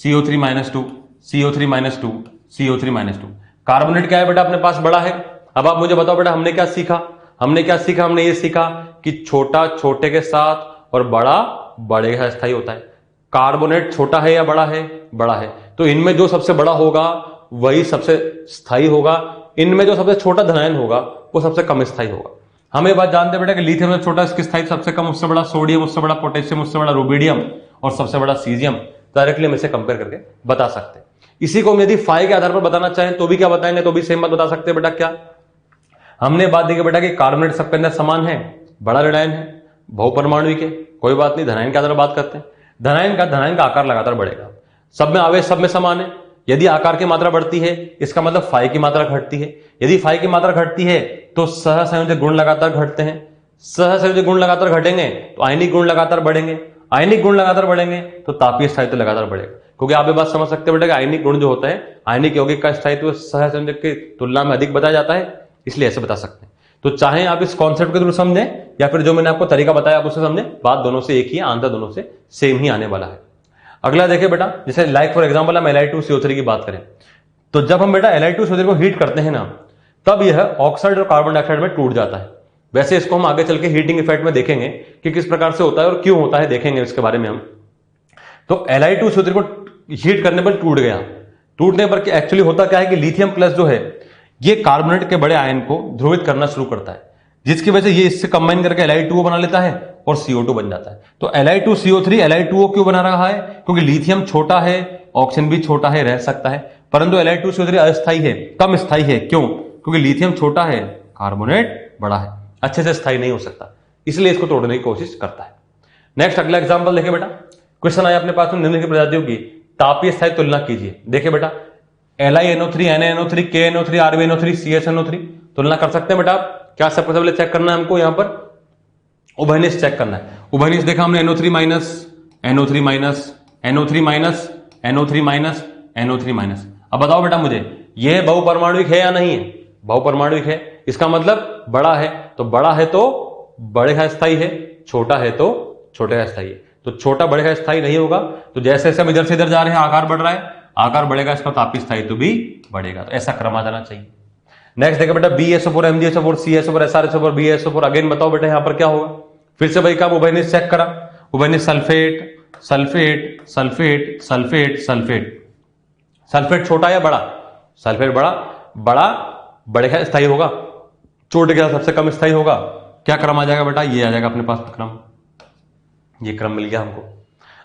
CO3-2, CO3-2, CO3-2। Carbonate क्या है बेटा अपने पास, बड़ा है। अब आप मुझे बताओ बेटा हमने क्या सीखा, हमने ये सीखा कि छोटा छोटे के साथ और बड़ा बड़े के साथ स्थायी होता है। कार्बोनेट छोटा है या बड़ा है, बड़ा है, तो इनमें जो सबसे बड़ा होगा वही सबसे स्थायी होगा, इनमें जो सबसे छोटा धनायन होगा वो सबसे कम स्थायी होगा। हम ये बात जानते हैं बेटा कि लिथियम सबसे छोटा, इसकी स्थायित्व सबसे कम, उससे बड़ा सोडियम, उससे बड़ा पोटेशियम, उससे बड़ा रुबिडियम और सबसे बड़ा सीजियम। डायरेक्टली हम इसे कंपेयर करके बता सकते हैं। इसी को हम यदि फाई के आधार पर बताना चाहें तो भी क्या बताएंगे, तो भी सेम बात बता सकते हैं बेटा। क्या हमने बात देखी बेटा कि कार्बोनेट सबके अंदर समान है, बड़ा ऋणायन है, बहुपरमाणु के, कोई बात नहीं, धनायन के आधार पर बात करते हैं। धनायन का आकार लगातार बढ़ेगा, सब में आवेश सब में समान है। यदि आकार की मात्रा बढ़ती है इसका मतलब फाई की मात्रा घटती है। यदि फाई की मात्रा घटती है तो सहसंयोजक गुण लगातार घटते हैं। सहसंयोजक गुण लगातार घटेंगे तो आयनिक गुण लगातार बढ़ेंगे, आयनिक गुण लगातार बढ़ेंगे तो तापीय स्थायित्व लगातार बढ़ेगा। क्योंकि आप ये बात समझ सकते हैं बेटा कि आयनिक गुण जो होता है, आयनिक यौगिक का स्थायित्व सहसंयोजक की तुलना में अधिक बताया जाता है, इसलिए ऐसे बता सकते हैं। तो चाहे आप इस कॉन्सेप्ट के थ्रू समझें या फिर जो मैंने आपको तरीका बताया आप उसे समझें, बात दोनों से एक ही, आंसर दोनों से सेम ही आने वाला है। अगला देखिए बेटा, जैसे लाइक फॉर एग्जांपल हम Li2CO3 की बात करें, तो जब हम बेटा Li2CO3 को हीट करते हैं ना, तब यह ऑक्साइड और कार्बन डाइऑक्साइड में टूट जाता है। वैसे इसको हम आगे चल के हीटिंग इफेक्ट में देखेंगे कि किस प्रकार से होता है और क्यों होता है, देखेंगे इसके बारे में हम। तो Li2CO3 को हीट करने पर टूट गया। टूटने पर एक्चुअली होता क्या है कि लिथियम प्लस जो है ये कार्बोनेट के बड़े आयन को ध्रुवित करना शुरू करता है, जिसकी वजह से ये इससे कंबाइन करके Li2O बना लेता है और CO2 बन जाता है। तो Li2CO3 Li2O क्यों बना रहा है? क्योंकि लिथियम छोटा है, ऑक्सीजन भी छोटा है, रह सकता है, परंतु Li2CO3 अस्थायी है, कम स्थायी है। क्यों? क्योंकि लिथियम छोटा है, कार्बोनेट बड़ा है, अच्छे से स्थायी नहीं हो सकता, इसलिए इसको तोड़ने की कोशिश करता है। नेक्स्ट अगला एग्जांपल देखिए बेटा, क्वेश्चन आया अपने पास में, निम्नलिखित प्रजातियों की तापीय स्थायी तुलना कीजिए। देखिए बेटा, LiNO3, NaNO3, KNO3, RbNO3, CSNO3 तुलना कर सकते हैं बेटा आप। क्या सबसे पहले चेक करना है हमको, यहां पर उभयनिष्ठ चेक करना है। उभयनिष्ठ देखा हमने NO3 minus, NO3 minus, NO3 minus, NO3 minus, NO3 minus. अब बताओ बेटा मुझे, यह बहुपरमाणुविक है या नहीं है? बहुपरमाणुविक है, इसका मतलब बड़ा है, तो बड़ा है तो बड़े का स्थायी है, छोटा है तो छोटे का स्थायी है। तो छोटा बड़े का स्थायी नहीं होगा, तो जैसे जैसे हम इधर से इधर जा रहे हैं आकार बढ़ रहा है, आकार बढ़ेगा, इसका तापीय स्थायित्व भी बढ़ेगा। तो ऐसा क्रम आ जाना चाहिए। नेक्स्ट देखो बेटा, BeSO4, MgSO4, CSO4, SrSO4, BeSO4। Again बताओ बेटा यहां पर क्या होगा? फिर से भाई काम उभयनिष्ठ चेक करा, उभयनिष्ठ sulphate, sulphate, sulphate, sulphate, sulphate. Sulphate छोटा या बड़ा? सल्फेट बड़ा, बड़ा बड़े का स्थायी होगा, छोटे का सबसे कम स्थायी होगा। क्या क्रम आ जाएगा बेटा? ये आ जाएगा अपने पास क्रम, ये क्रम मिल गया हमको।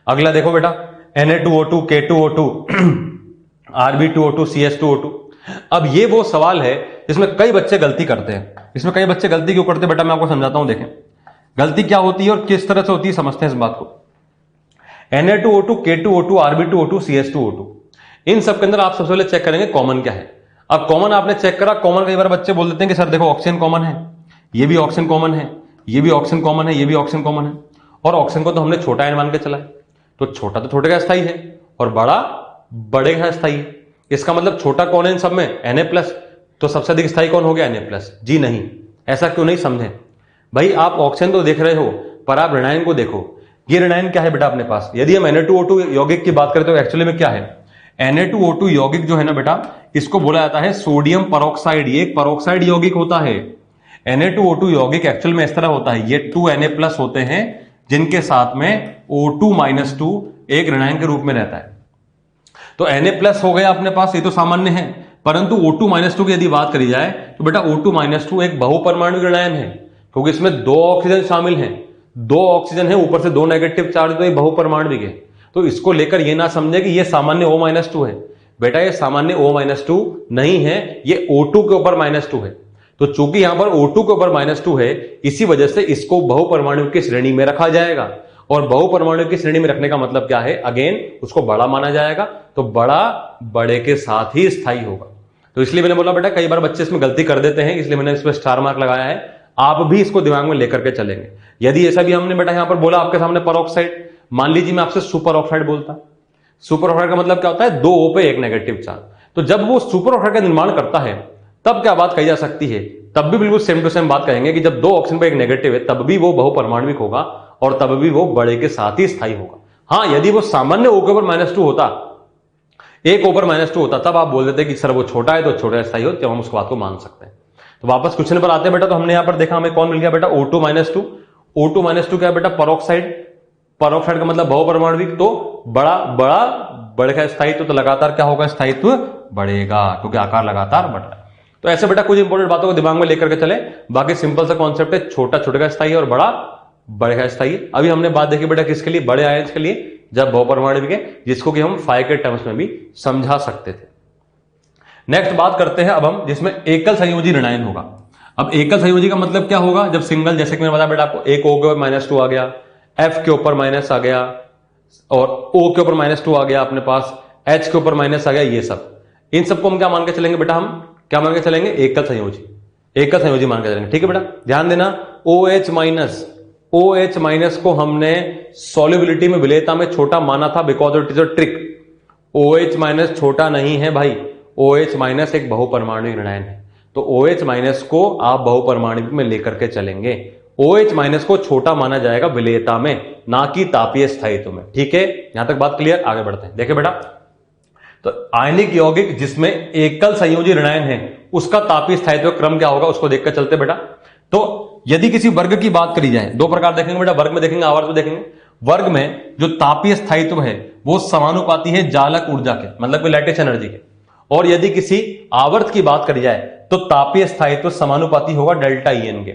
अगला देखो बेटा, Na2O2, K2O2, Rb2O2, CS2O2। अब ये वो सवाल है जिसमें कई बच्चे गलती करते हैं। इसमें कई बच्चे गलती क्यों करते हैं बेटा, मैं आपको समझाता हूं। देखें गलती क्या होती है और किस तरह से होती है, समझते हैं इस बात को। Na2O2, K2O2, Rb2O2, CS2O2, इन सब के अंदर आप सबसे पहले चेक करेंगे कॉमन क्या है। अब कॉमन आपने चेक करा, कॉमन कई बार बच्चे बोल देते हैं कि सर देखो ऑक्सीजन कॉमन है, ये भी ऑक्सीजन कॉमन है, ये भी ऑक्सीजन कॉमन है, ये भी ऑक्सीजन कॉमन है, और ऑक्सीजन को तो हमने छोटा आयन मान के चला है, तो छोटा तो छोटे का स्थायी है और बड़ा बड़े का स्थायी है। इसका मतलब छोटा कौन है इन सब में? Na+, तो सबसे अधिक स्थायी कौन हो गया? Na+। जी नहीं, ऐसा क्यों नहीं समझे भाई? आप ऑक्सीजन तो देख रहे हो, पर आप ऋणायन को देखो। ये ऋणायन क्या है बेटा अपने पास? यदि हम Na2O2 यौगिक की बात करें तो एक्चुअली में क्या है? Na2O2 यौगिक जो है ना बेटा, इसको बोला जाता है सोडियम परऑक्साइड। ये एक परऑक्साइड यौगिक होता है। Na2O2 यौगिक एक्चुअल में इस तरह होता है, ये 2Na+ होते हैं जिनके साथ में O2-2 एक ऋणायन के रूप में रहता है। तो Na+ हो गया अपने पास, ये तो सामान्य है, परंतु O2-2 की यदि बात करी जाए तो बेटा O2-2 एक बहुपरमाणु ऋणायन है, क्योंकि इसमें 2 ऑक्सीजन शामिल हैं, 2 ऑक्सीजन है, ऊपर से 2 नेगेटिव चार्ज, तो ये बहुपरमाणुविक है। तो इसको लेकर ये ना समझे कि ये सामान्य O-2 है। बेटा ये सामान्य O-2 नहीं है, ये O2 के ऊपर -2 है। तो चूंकि यहां पर O2 के ऊपर -2 है, इसी वजह से इसको बहुपरमाणु की श्रेणी में रखा जाएगा। और बहुपरमाणु की श्रेणी में रखने का मतलब क्या है? अगेन उसको बड़ा माना जाएगा, तो बड़ा बड़े के साथ ही स्थायी होगा। तो इसलिए मैंने बोला बेटा कई बार बच्चे इसमें गलती कर देते हैं, इसलिए मैंने इस पर स्टार मार्क लगाया है। आप भी इसको दिमाग में लेकर के चलेंगे। यदि ऐसा भी हमने बेटा यहां पर बोला आपके सामने परऑक्साइड, मान लीजिए मैं आपसे सुपर ऑक्साइड बोलता। सुपर ऑक्साइड का मतलब क्या होता है? 2 O पे 1 नेगेटिव चार्ज। तो जब वो सुपर ऑक्साइड का निर्माण करता है तब क्या बात कही जा सकती है? तब भी बिल्कुल सेम टू सेम बात कहेंगे कि जब 2 ऑक्सीजन पे 1 नेगेटिव है तब भी वो बहुपरमाणुविक होगा और तब भी वो बड़े के साथ ही स्थायी होगा। हाँ, यदि वो सामान्य O के ऊपर -2 होता, 1 ऊपर -2 होता, तब आप बोल देते कि सर वो छोटा है तो छोटा स्थायी हो, तब हम उस बात को मान सकते हैं। तो वापस क्वेश्चन पर आते हैं बेटा। तो हमने यहां पर देखा हमें कौन मिल गया बेटा? O2-2। O2-2 क्या है बेटा? परऑक्साइड। परऑक्साइड का मतलब बहुपरमाणुविक, तो बड़ा बड़ा बड़े का स्थायित्व, तो लगातार क्या होगा? स्थायित्व बढ़ेगा, क्योंकि आकार लगातार बढ़ रहा है। तो ऐसे बेटा कुछ इंपॉर्टेंट बातों को दिमाग में लेकर के चले। बाकी सिंपल सा कॉन्सेप्ट है, छोटा छोटे का स्थायी और बड़ा बड़े का स्थायी। अभी हमने बात देखी बेटा किसके लिए? बड़े आयंस के लिए, जब बहुपरमाणुविक है, जिसको कि हम फाइ के टर्म्स में भी समझा सकते थे। नेक्स्ट बात करते हैं अब हम, जिसमें एकल संयोजी ऋणायन होगा। अब एकल संयोजी का मतलब क्या होगा? जब सिंगल, जैसे कि मैंने बताया बेटा आपको, एक O के ऊपर -2 आ गया, F के ऊपर माइनस आ गया, और O के ऊपर -2 आ गया अपने पास, H के ऊपर माइनस आ गया, ये सब, इन सबको हम क्या मान के चलेंगे बेटा? हम क्या मान के चलेंगे? एकल संयोजी। एकल संयोजी मान के चलेंगे, ठीक है बेटा। ध्यान देना, OH माइनस को हमने सॉल्युबिलिटी में, विलेयता में छोटा माना था, because it is a trick. OH minus छोटा नहीं है भाई, OH माइनस एक बहुपरमाणुविक ऋणायन है। तो OH माइनस को आप बहुपरमाणुविक में लेकर के चलेंगे। OH माइनस को छोटा माना जाएगा विलेयता में, ना कि तापीय स्थायित्व में, ठीक है। यहां तक बात क्लियर? आगे बढ़ते हैं। देखिए बेटा, तो आयनिक यौगिक जिसमें एकल संयोजी ऋणायन है उसका तापीय स्थायित्व क्रम क्या होगा उसको देखकर चलते बेटा। तो यदि किसी वर्ग की बात करी जाए, दो प्रकार देखेंगे बेटा, वर्ग में देखेंगे, आवर्त में देखेंगे। वर्ग में जो तापीय स्थायित्व है वो समानुपाती है जालक ऊर्जा के, मतलब कि लैटिस एनर्जी के। और यदि किसी आवर्त की बात करी जाए तो तापीय स्थायित्व समानुपाती होगा डेल्टा ईएन के।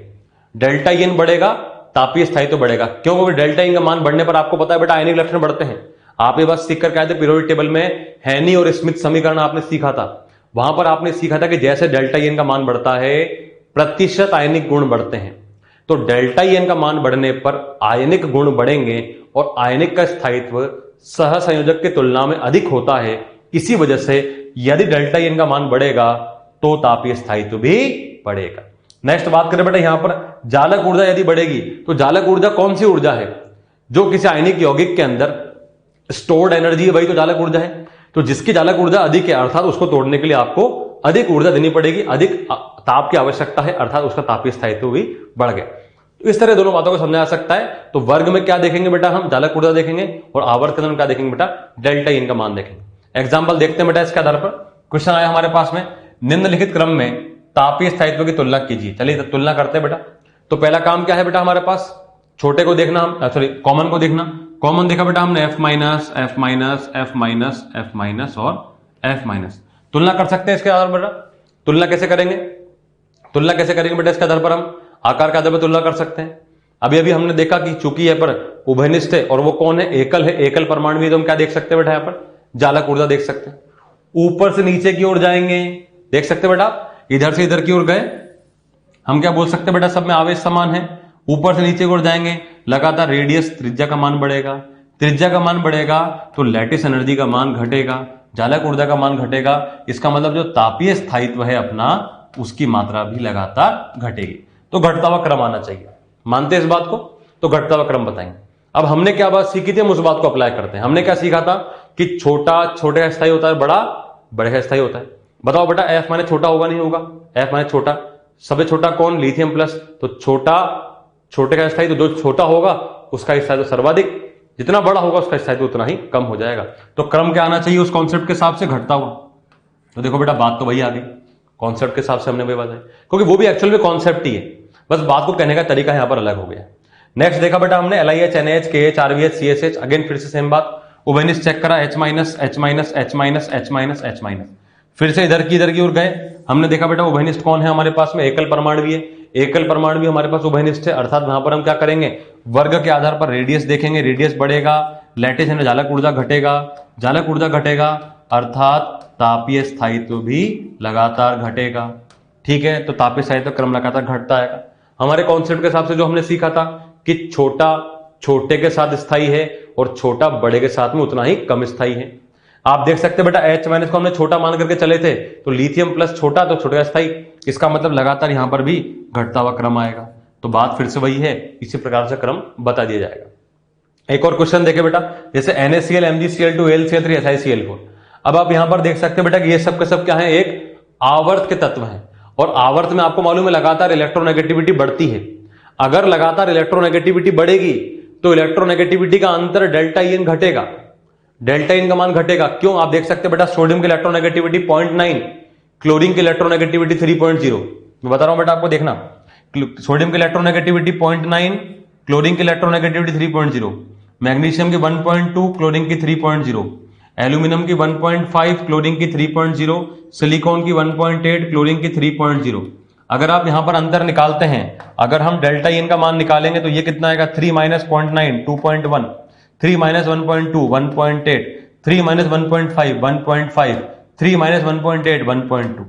डेल्टा ईएन बढ़ेगा, तापीय स्थायित्व बढ़ेगा। क्यों? क्योंकि डेल्टा ईएन का मान बढ़ने पर आपको पता है बेटा आयनिक लक्षण बढ़ते हैं। आप ये बस सीख कर आए थे पीरियोडिक टेबल में, हैनी और स्मिथ समीकरण आपने सीखा था। वहां पर आपने सीखा था कि जैसे डेल्टा ईएन का मान बढ़ता है प्रतिशत आयनिक गुण बढ़ते हैं। तो डेल्टा ईएन का मान बढ़ने पर आयनिक गुण बढ़ेंगे और आयनिक का स्थायित्व सहसंयोजक की तुलना में अधिक होता है। इसी वजह से यदि डेल्टा ईएन का मान बढ़ेगा तो तापीय स्थायित्व भी बढ़ेगा। नेक्स्ट बात करें बेटा, यहां पर जालक ऊर्जा यदि बढ़ेगी तो जालक ऊर्जा कौन सी ऊर्जा है? जो किसी आयनिक यौगिक के अंदर स्टोर्ड एनर्जी है वही तो जालक ऊर्जा है। तो जिसकी जालक ऊर्जा अधिक है अर्थात उसको तोड़ने के लिए आपको अधिक ऊर्जा देनी पड़ेगी, अधिक ताप की आवश्यकता है, अर्थात उसका तापीय स्थायित्व भी बढ़ गया। तो इस तरह दोनों बातों को समझा जा सकता है। तो वर्ग में क्या देखेंगे बेटा, हम जालक ऊर्जा देखेंगे, और आवर्त के अंदर क्या देखेंगे बेटा, डेल्टा ईएन का मान देखेंगे। एग्जाम्पल देखते हैं बेटा इसके आधार पर। क्वेश्चन आया हमारे पास में, निम्नलिखित क्रम में तापीय स्थायित्व की तुलना कीजिए। चलिए तुलना करते हैं बेटा। तो पहला काम क्या है बेटा हमारे पास, छोटे को देखना, हम सॉरी कॉमन को देखना। कॉमन देखा बेटा हमने F minus F minus F minus F minus और F माइनस। तुलना कर सकते हैं इसके आधार पर। तुलना कैसे करेंगे? तुलना कैसे करेंगे बेटा? इसके आधार पर हम आकार के आधार पर तुलना कर सकते हैं। अभी अभी हमने देखा कि चूंकि यहां पर उभयनिष्ठ है और वो कौन है, एकल है, एकल परमाणु है, तो हम क्या देख सकते हैं बेटा, यहां पर जालक ऊर्जा देख सकते हैं। ऊपर से नीचे की ओर जाएंगे, देख सकते हैं बेटा, इधर से इधर की ओर गए, हम क्या बोल सकते हैं बेटा, सब में आवेश समान है। ऊपर से नीचे की ओर जाएंगे, लगातार रेडियस त्रिज्या का मान बढ़ेगा। त्रिज्या का मान बढ़ेगा तो लैटिस एनर्जी का मान घटेगा, जालक ऊर्जा का मान घटेगा। इसका मतलब जो तापीय स्थायित्व है अपना, उसकी मात्रा भी लगातार घटेगी। तो घटता हुआ क्रम आना चाहिए। मानते हैं इस बात को? तो घटता हुआ क्रम बताएंगे। अब हमने क्या बात सीखी थी, हम उस बात को अप्लाई करते हैं। हमने क्या सीखा था कि छोटा छोटे का स्थायी होता है, बड़ा बड़े का स्थायी होता है। बताओ बेटा, एफ माने छोटा होगा नहीं होगा? एफ माने छोटा, सबसे छोटा कौन? Lithium plus. तो छोटा छोटे का स्थायी, तो जो छोटा होगा उसका स्थायी तो सर्वाधिक, जितना बड़ा होगा उसका स्थायी तो उतना ही कम हो जाएगा। तो क्रम क्या आना चाहिए उस कॉन्सेप्ट के हिसाब से? घटता हुआ। तो देखो बेटा बात तो वही आ गई, कॉन्सेप्ट के हिसाब से हमने वही बताया, क्योंकि वो भी एक्चुअल में कॉन्सेप्ट ही है, बस बात को कहने का तरीका यहां पर अलग हो गया। नेक्स्ट देखा बेटा हमने LiH NaH KH RBH CSH, again फिर से सेम बात, उभयनिष्ठ चेक करा, H minus H minus H minus H minus H minus. फिर से इधर की ओर गए, हमने देखा बेटा उभयनिष्ठ कौन है हमारे पास में, एकल परमाणु है। एकल परमाणु भी हमारे पास उभयनिष्ठ है, अर्थात वहां पर हम क्या करेंगे, वर्ग के आधार पर रेडियस देखेंगे, रेडियस बढ़ेगा, लैटिस यानी जालक ऊर्जा घटेगा, जालक ऊर्जा घटेगा अर्थात तापीय स्थायित्व भी लगातार घटेगा। ठीक है, तो तापीय स्थायित्व क्रम लगातार घटता है। हमारे कॉन्सेप्ट के हिसाब से जो हमने सीखा था कि छोटा छोटे के साथ स्थायी है और छोटा बड़े के साथ में उतना ही कम स्थायी है। आप देख सकते हैं बेटा H माइनस को हमने छोटा मान करके चले थे, तो लिथियम प्लस छोटा तो छोटा स्थायी, इसका मतलब लगातार यहां पर भी घटता हुआ क्रम आएगा। तो बात फिर से वही है, इसी प्रकार से क्रम बता दिया जाएगा। एक और क्वेश्चन देखे बेटा, जैसे NaCl MgCl2 AlCl3 SiCl4। अब आप यहां पर देख सकते हैं बेटा कि ये सब के सब क्या है, एक आवर्त के तत्व हैं, और आवर्त में आपको मालूम है लगातार इलेक्ट्रोनेगेटिविटी बढ़ती है। अगर लगातार इलेक्ट्रोनेगेटिविटी बढ़ेगी तो इलेक्ट्रोनेगेटिविटी का अंतर डेल्टा ईएन घटेगा, डेल्टा ईएन का मान घटेगा। क्यों? आप देख सकते हैं बेटा सोडियम की इलेक्ट्रोनेगेटिविटी 0.9, क्लोरीन की इलेक्ट्रोनेगेटिविटी 3.0। मैं बता रहा हूं बेटा आपको, देखना, सोडियम की इलेक्ट्रोनेगेटिविटी 0.9, क्लोरीन की इलेक्ट्रोनेगेटिविटी 3.0, मैग्नीशियम की 1.2, क्लोरीन की 3.0, एल्यूमिनियम की 1.5, क्लोरीन की 3.0, सिलिकॉन की 1.8, क्लोरीन की 3.0। अगर आप यहां पर अंतर निकालते हैं, अगर हम डेल्टा ईएन का मान निकालेंगे तो ये कितना आएगा, 3 माइनस 0.9 2.1, 3 माइनस 1.2 1.8, 3 माइनस 1.5 1.5, 3 माइनस 1.8 1.2।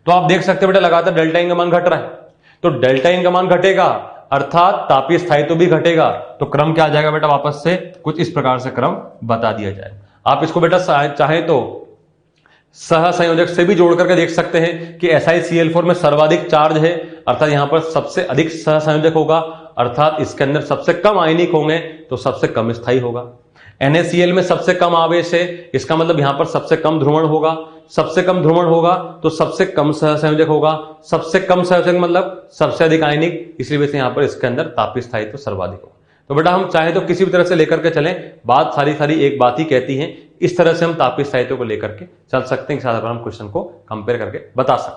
तो आप देख सकते हैं बेटा लगातार डेल्टा ईएन का मान घट रहा है। तो डेल्टा ईएन का मान घटेगा अर्थात तापीय स्थायित्व भी घटेगा। तो क्रम क्या आ जाएगा बेटा, वापस से कुछ इस प्रकार से क्रम बता दिया जाए। आप इसको बेटा चाहे तो सहसंयोजक से भी जोड़ करके देख सकते हैं कि SiCl4 में सर्वाधिक चार्ज है, अर्थात यहां पर सबसे अधिक सहसंयोजक होगा, अर्थात इसके अंदर सबसे कम आयनिक होंगे तो सबसे कम स्थायी होगा। NaCl में सबसे कम आवेश है, इसका मतलब यहां पर सबसे कम ध्रुवण होगा, सबसे कम ध्रुवण होगा तो सबसे कम सहसंयोजक होगा, सबसे कम सहसंयोजक मतलब सबसे अधिक आयनिक, इसलिए वजह से यहां पर इसके अंदर तापीय स्थायित्व सर्वाधिक होगा। तो बेटा हम चाहे तो किसी भी तरह से लेकर के चलें, बात सारी एक बात ही कहती है। इस तरह से हम तापीय स्थायित्व को लेकर के चल सकते हैं, इस आधार पर हम क्वेश्चन को कंपेयर करके बता सकते हैं।